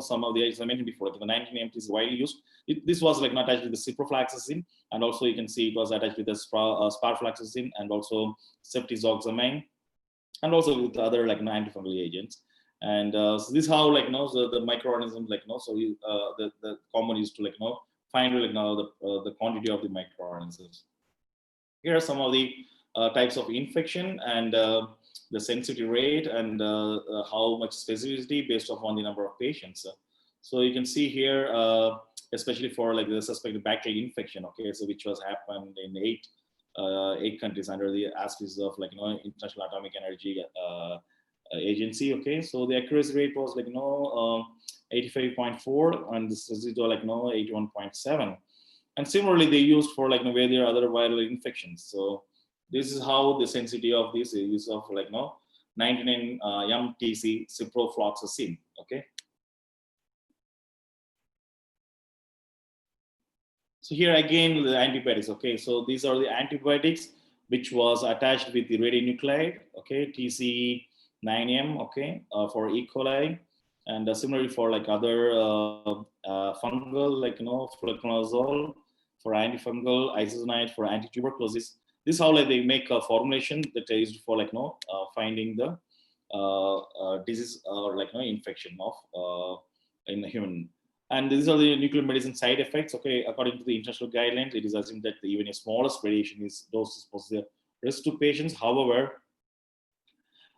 some of the, as I mentioned before, the 19MT is widely used. This was attached with the ciprofloxacin, and also you can see it was attached with the sparfloxacin, and also ceftriaxone, and also with other antifungal agents. And so this is how the microorganisms so the common is to find the quantity of the microorganisms. Here are some of the types of infection, and the sensitivity rate, and how much specificity based upon the number of patients. So you can see here, especially for the suspected bacterial infection, okay, so which was happened in eight countries under the auspices of International Atomic Energy Agency. Okay, so the accuracy rate was 85.4, and this is 81.7. And similarly, they used for where there are other viral infections. So this is how the sensitivity of this is of 99 MTC ciprofloxacin. Okay. So here again the antibiotics. Okay, so these are the antibiotics which was attached with the radionuclide. Okay, TC9M. Okay, for E. coli, and similarly for other fungal fluconazole for antifungal, isoniazid for anti-tuberculosis. This is how they make a formulation that is used for finding the disease or infection of in the human. And these are the nuclear medicine side effects. Okay, according to the international guidelines, it is assumed that even the smallest radiation doses pose a risk to patients. However,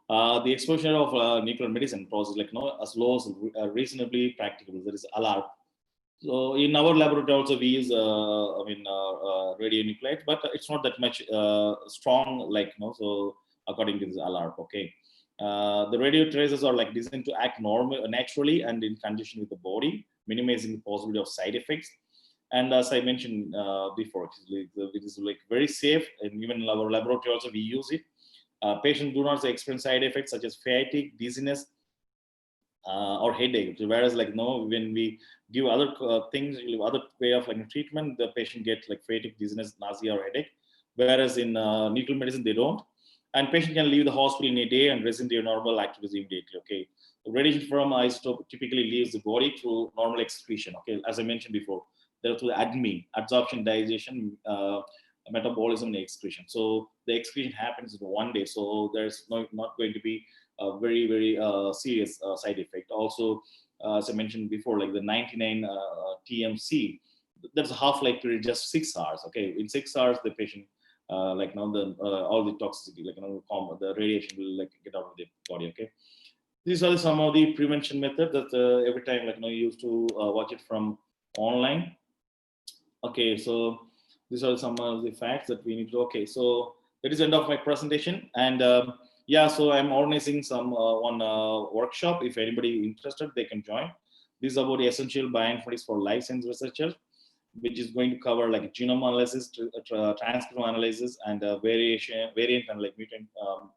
the exposure of nuclear medicine poses as low as reasonably practicable. That is allowed. So in our laboratory also we use radionuclides, but it's not that much strong so according to this alarm. Okay, the radio tracers are designed to act naturally and in condition with the body, minimizing the possibility of side effects. And as I mentioned before, it is very safe, and even in our laboratory also we use it. Patients do not experience side effects such as fatigue, dizziness, or headache. Whereas when we give other things, other way of treatment, the patient gets fatigue, dizziness, nausea, or headache. Whereas in nuclear medicine they don't. and patient can leave the hospital in a day and resume their normal activities immediately. Okay, the radiation from isotope typically leaves the body through normal excretion. Okay, as I mentioned before, there through the ADME, absorption, digestion, metabolism, and excretion. So the excretion happens in one day, so there's not going to be a very serious side effect. Also, as I mentioned before, like the 99 TMC, that's a half-life period, just 6 hours. Okay, in 6 hours, the patient like now the all the toxicity, like the radiation will like get out of the body. Okay, these are some of the prevention methods that every time like you used to watch it from online. Okay, so these are some of the facts that we need to. Okay, so that is the end of my presentation, and yeah, so I'm organizing some one workshop. If anybody interested, they can join. This is about the essential bioinformatics for life science researchers, which is going to cover like genome analysis, transcriptome analysis, and variant and like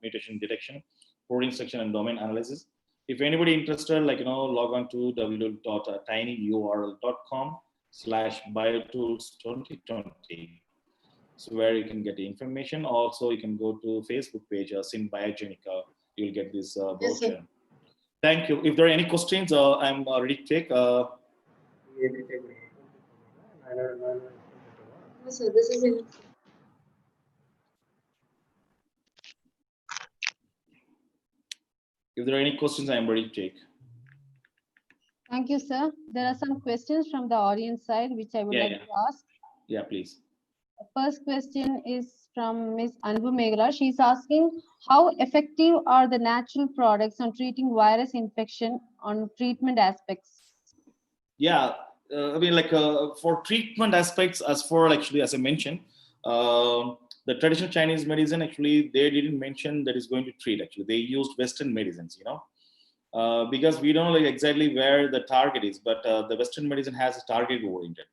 mutation detection, protein structure and domain analysis. If anybody interested, like log on to www.tinyurl.com/biotools2020. So where you can get the information. Also, you can go to Facebook page, Sim Biogenica. You'll get this brochure. Yes, Thank you. If there are any questions, I'm ready to take. So this is it. If there are any questions, I'm ready to take. Thank you, sir. There are some questions from the audience side, which I would like to ask. Yeah, please. The first question is from Ms. Anbu Meghra. She's asking, how effective are the natural products on treating virus infection on treatment aspects? Yeah, I mean, like for treatment aspects, as for actually, as I mentioned, the traditional Chinese medicine, actually, they didn't mention that is going to treat. Actually, they used Western medicines, because we don't know like exactly where the target is, but the Western medicine has a target oriented.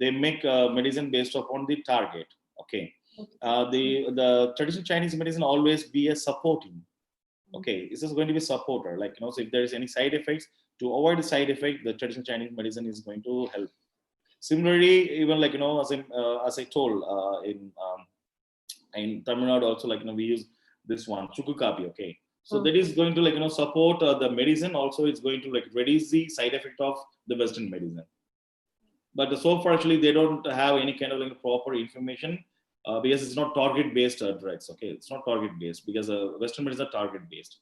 They make medicine based upon the target. Okay, the traditional Chinese medicine always be a supporting. Okay, this is going to be supporter. Like so if there is any side effects, to avoid the side effect, the traditional Chinese medicine is going to help. Similarly, even like as I told in Tamil Nadu also, like we use this one chukukapi. Okay, so that is going to like support the medicine. Also, it's going to like reduce the side effect of the Western medicine. But so far, actually, they don't have any kind of like proper information because it's not target based drugs. Okay, it's not target based because Western medicine are target based.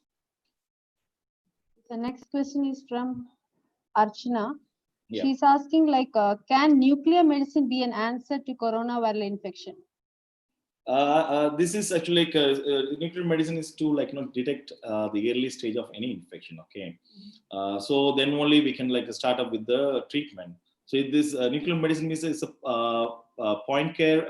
The next question is from Archana. Yeah. She's asking like, can nuclear medicine be an answer to coronavirus infection? This is actually like nuclear medicine is to like detect the early stage of any infection. Okay, so then only we can like start up with the treatment. So this nuclear medicine is a point care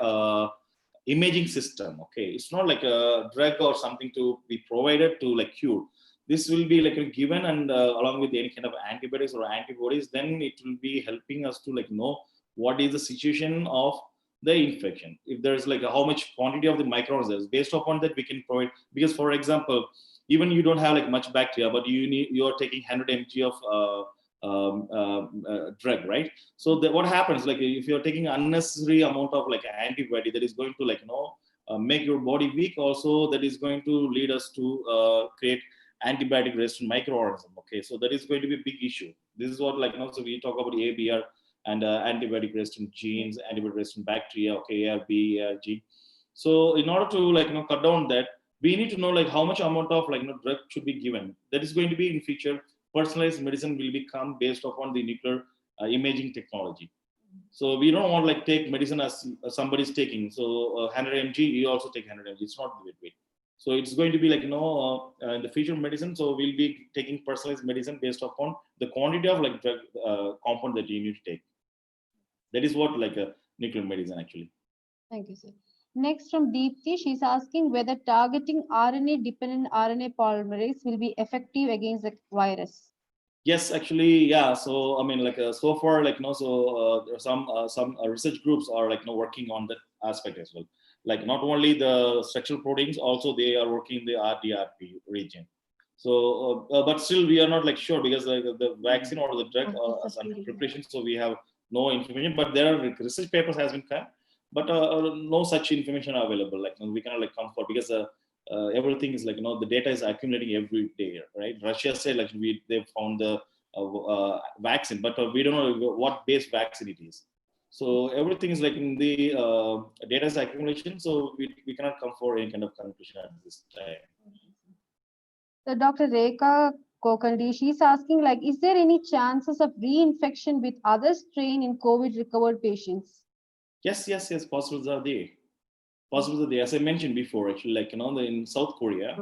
imaging system. Okay, it's not like a drug or something to be provided to like cure. This will be like given and along with any kind of antibiotics or antibodies, then it will be helping us to like know what is the situation of the infection. If there's like how much quantity of the microorganisms, based upon that we can provide. Because for example, even you don't have like much bacteria, but you are taking 100 mg of drug, right? So what happens, like if you're taking unnecessary amount of like antibody, that is going to like make your body weak. Also, that is going to lead us to create antibiotic resistant microorganism. Okay, so that is going to be a big issue. This is what like so we talk about ABR and antibiotic resistant genes, antibiotic resistant bacteria. Okay, ARB, ARG. So in order to like cut down that, we need to know like how much amount of like drug should be given. That is going to be in future. Personalized medicine will become based upon the nuclear imaging technology. So we don't want like take medicine as somebody's taking. So 100 mg, you also take 100 mg. It's not the way. So it's going to be like in the future medicine. So we'll be taking personalized medicine based upon the quantity of like drug compound that you need to take. That is what like a nuclear medicine actually. Thank you, sir. Next from Deepthi, she's asking whether targeting RNA-dependent RNA polymerase will be effective against the virus. Yes, actually, yeah. So I mean, like so far, like there are some research groups are like working on that aspect as well. Like not only the structural proteins, also they are working in the RDRP region. So, but still we are not like sure because the vaccine or the drug is under preparation, so we have no information. But there are research papers has been come, but no such information available. Like we cannot like come for because everything is like, the data is accumulating every day, right? Russia said like they found the vaccine, but we don't know what base vaccine it is. So everything is like in the data accumulation. So we cannot come for any kind of conclusion at this time. So Dr. Rekha Kokandi, she's asking like, is there any chances of reinfection with other strain in COVID recovered patients? Yes, possibilities are there. Possibilities are there. As I mentioned before, actually, like, in South Korea,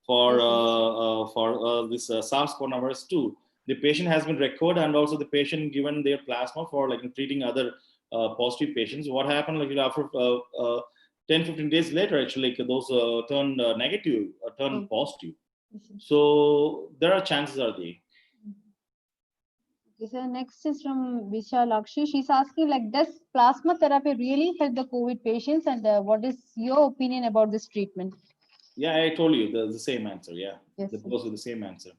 for this SARS coronavirus 2, the patient has been recorded, and also the patient given their plasma for like treating other positive patients. What happened, like after 10-15 days later, actually, like, those turned negative, turned positive. So there are chances are there. Okay, so next is from Vishalakshi. She's asking like, does plasma therapy really help the COVID patients, and what is your opinion about this treatment? Yeah, I told you the same answer. Yeah, Yes, that goes with the same answer.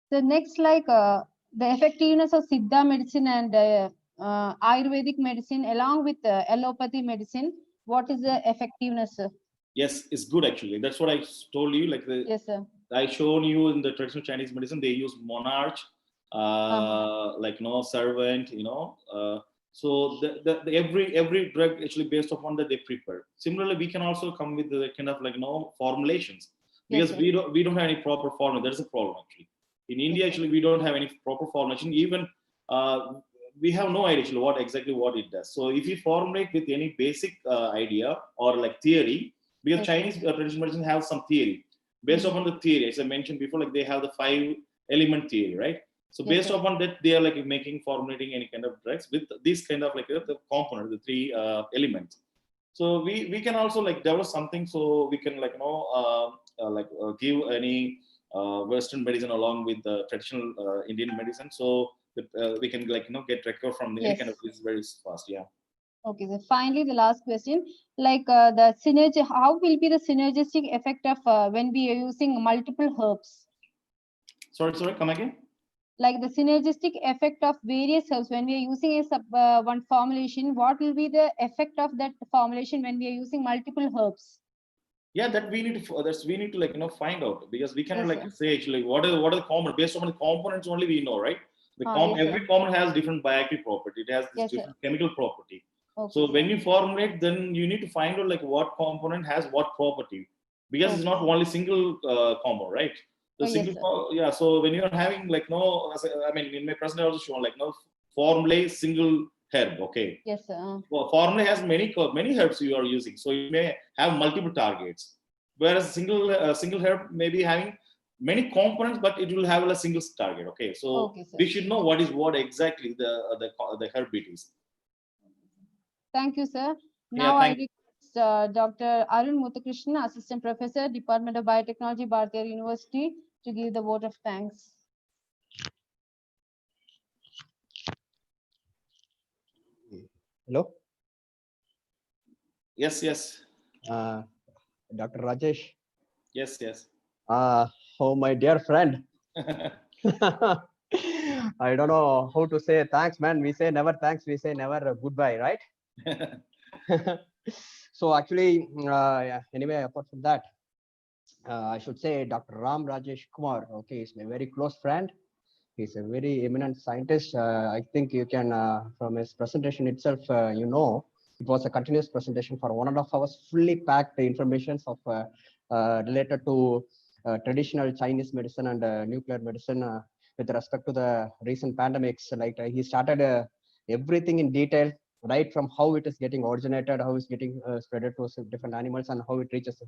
The next, like the effectiveness of Siddha medicine and Ayurvedic medicine along with allopathy medicine, what is the effectiveness, sir? Yes, it's good actually. That's what I told you. Like Yes, sir. I shown you in the traditional Chinese medicine, they use monarch, like servant, so the every drug actually based upon that they prepare. Similarly, we can also come with the kind of like formulations, because Yes, we don't have any proper formula. There's a problem actually. In India, actually, we don't have any proper formulation. Even we have no idea actually what it does. So if you formulate with any basic idea or like theory, because Chinese traditional medicine have some theory. Based upon the theory, as I mentioned before, like they have the 5-element theory, right? So based upon that, they are like formulating any kind of drugs with this kind of like the component, the 3 elements. So we can also like develop something, so we can like give any Western medicine along with the traditional Indian medicine, so that, we can like get recover from any kind of this very fast. Yeah. Okay, so finally the last question, like the synergy, how will be the synergistic effect of when we are using multiple herbs? Sorry, come again. Like the synergistic effect of various herbs when we are using one formulation, what will be the effect of that formulation when we are using multiple herbs? Yeah, that we need to like find out, because we cannot Yes, say actually what are the common, based on the components only we know, right? Yes, every component has different bioactive property, it has this different chemical property. Okay, so when you formulate, then you need to find out like what component has what property, because it's not only single compound, right? The single so when you're having like I mean, in my present I also shown like formulate single herb, okay? Yes, sir. Well, formula has many herbs you are using, so you may have multiple targets. Whereas single herb may be having many components, but it will have a single target. Okay, so we should know what exactly the herb it is. Thank you, sir. Now I request Dr. Arun Muthukrishnan, Assistant Professor, Department of Biotechnology, Bharatiya University, to give the vote of thanks. Hello. Yes. Dr. Rajesh. Yes. Oh, my dear friend. I don't know how to say thanks, man. We say never thanks. We say never goodbye, right? So actually, anyway, apart from that, I should say Dr. Ram Rajesh Kumar. Okay, he's my very close friend. He's a very eminent scientist. I think you can, from his presentation itself, it was a continuous presentation for 1.5 hours, fully packed information of related to traditional Chinese medicine and nuclear medicine with respect to the recent pandemics. Like he started everything in detail, right from how it is getting originated, how it's getting spread to different animals, and how it reaches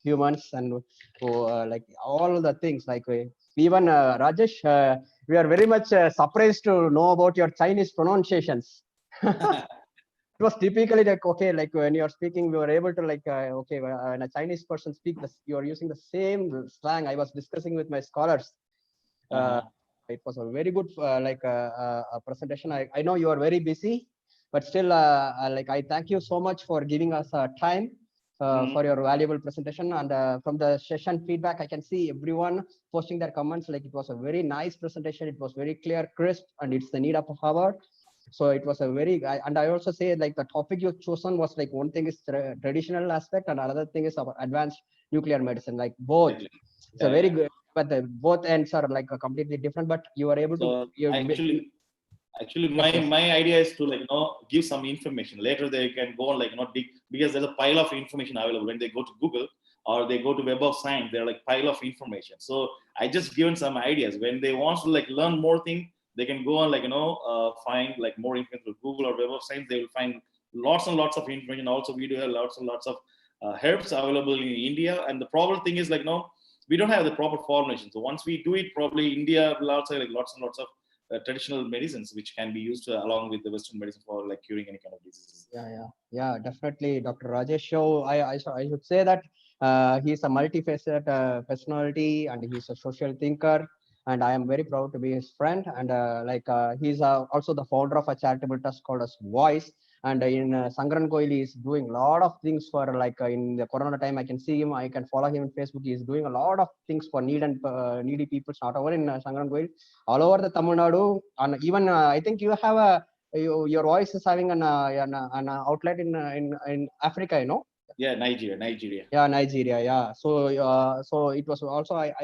humans, and like all the things. Like even Rajesh, we are very much surprised to know about your Chinese pronunciations. It was typically like, okay, like when you're speaking, we were able to like, okay, when a Chinese person speaks, you are using the same slang. I was discussing with my scholars. It was a very good a presentation. I know you are very busy, but still, like I thank you so much for giving us time for your valuable presentation. And from the session feedback, I can see everyone posting their comments. Like it was a very nice presentation. It was very clear, crisp, and it's the need of our hour. So it was a very, and I also say like the topic you've chosen was like one thing is traditional aspect and another thing is about advanced nuclear medicine, like both. Exactly. It's a very good, but both ends are like completely different, but you are able So to, actually Yes, yes. my idea is to like give some information. Later they can go on like dig, because there's a pile of information available when they go to Google or they go to Web of Science. They're like pile of information. So I just given some ideas. When they want to like learn more thing, they can go on like find like more information through Google or Web of Science. They will find lots and lots of information. Also, we do have lots and lots of herbs available in India. And the problem thing is like we don't have the proper formulation. So once we do it, probably India will also have like lots and lots of traditional medicines which can be used along with the Western medicine for like curing any kind of diseases. Yeah, definitely, Dr. Rajesh. So I should say that he's a multifaceted personality and he's a social thinker. And I am very proud to be his friend. And he's also the founder of a charitable trust called as Voice. And in Sangran Koil, he's doing a lot of things for in the Corona time. I can see him. I can follow him on Facebook. He's doing a lot of things for needy people, not over in Sangran Koil, all over the Tamil Nadu. And even I think you have your voice is having an outlet in Africa, you know. Yeah, Nigeria. Yeah, Nigeria. Yeah. So it was also I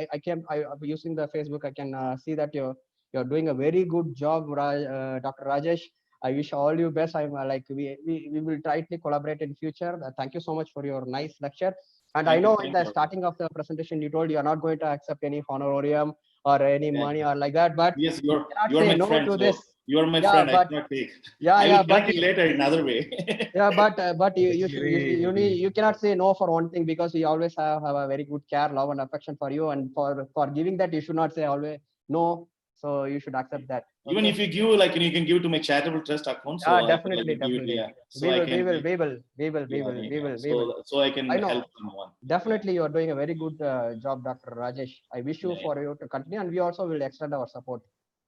using the Facebook. I can see that you're doing a very good job, Dr. Rajesh. I wish all you best. I'm we will try to collaborate in future. Thank you so much for your nice lecture. And I know in the starting of the presentation you told you are not going to accept any honorarium or any money or like that. But yes, you you're my no friend. to this. You are my Yeah, friend. but, I cannot take. Yeah, I yeah, will connect it later in another way. Yeah, but you should you Actually, need you cannot say no for one thing because we always have a very good care, love, and affection for you, and for giving that you should not say always no. So you should accept that. Even Okay? if you give like you can give to my charitable trust account, so I can like Definitely, give it, definitely. yeah. So I can We will. so I can I know. help someone. Definitely, you are doing a very good job, Dr. Rajesh. I wish you for you to continue, and we also will extend our support.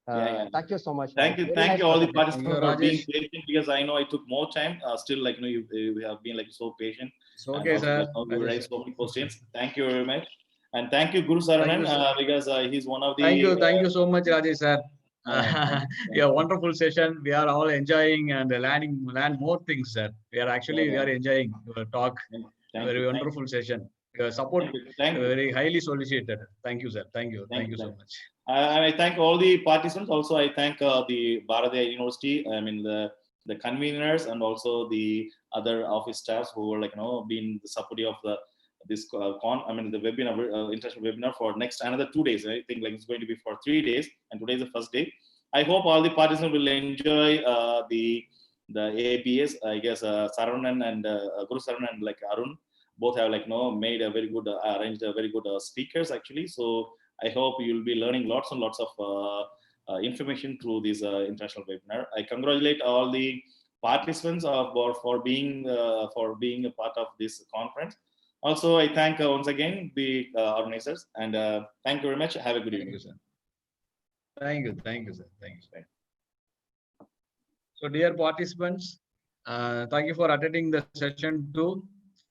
Thank you so much. Thank you, Very thank nice you all the presentation. participants for being Rajesh. patient because I know I took more time. Still, like you have been like so patient. It's And okay, also, sir. like, you Rajesh, raised sir. so many questions. Thank you very much, and thank you Thank Gurusaravanan you, sir. because he's one of the. Thank you so much, Rajesh, sir. Thank Yeah, you. wonderful session. We are all enjoying and learn more things, sir. We are enjoying your talk. Thank Very you. wonderful session. Your support Thank you. very highly solicited. Thank you, sir. Thank you. Thank you so much. I thank all the participants. Also, I thank the Bharatya University. I mean the conveners and also the other office staffs who were like being the supportive of this the webinar, international webinar for next another 2 days. I think like it's going to be for 3 days, and today is the first day. I hope all the participants will enjoy the APS. I guess Saravanan and Gurusaravanan and like Arun both have made a very good arranged a very good speakers actually. So I hope you'll be learning lots and lots of information through this international webinar. I congratulate all the participants for being a part of this conference. Also, I thank once again the organizers and thank you very much. Have a good evening. Thank you, sir. Thank you, sir. Thank you, sir. So, dear participants, thank you for attending the session 2.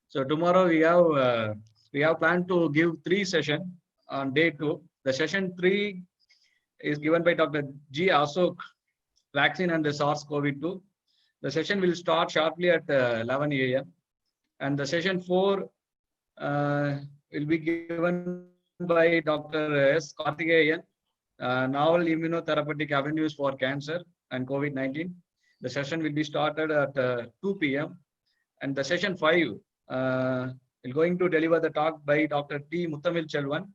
So tomorrow we have planned to give 3 sessions on day 2. The session 3 is given by Dr. G. Ashok, vaccine and the SARS-CoV-2. The session will start sharply at 11 a.m. And the session 4 will be given by Dr. S. Karthikeyan, novel immunotherapeutic avenues for cancer and COVID-19. The session will be started at 2 p.m. And the session 5 is going to deliver the talk by Dr. T. Muthamil Chelvan.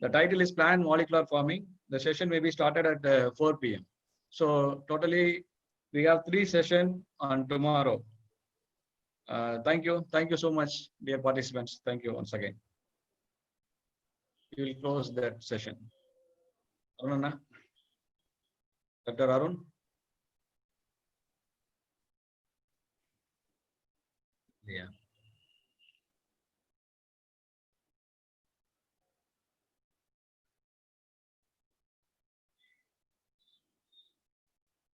The title is Plant Molecular Farming. The session may be started at 4 p.m. So totally, we have 3 sessions on tomorrow. Thank you. Thank you so much, dear participants. Thank you once again. We will close that session. Aruna? Dr. Arun? Yeah.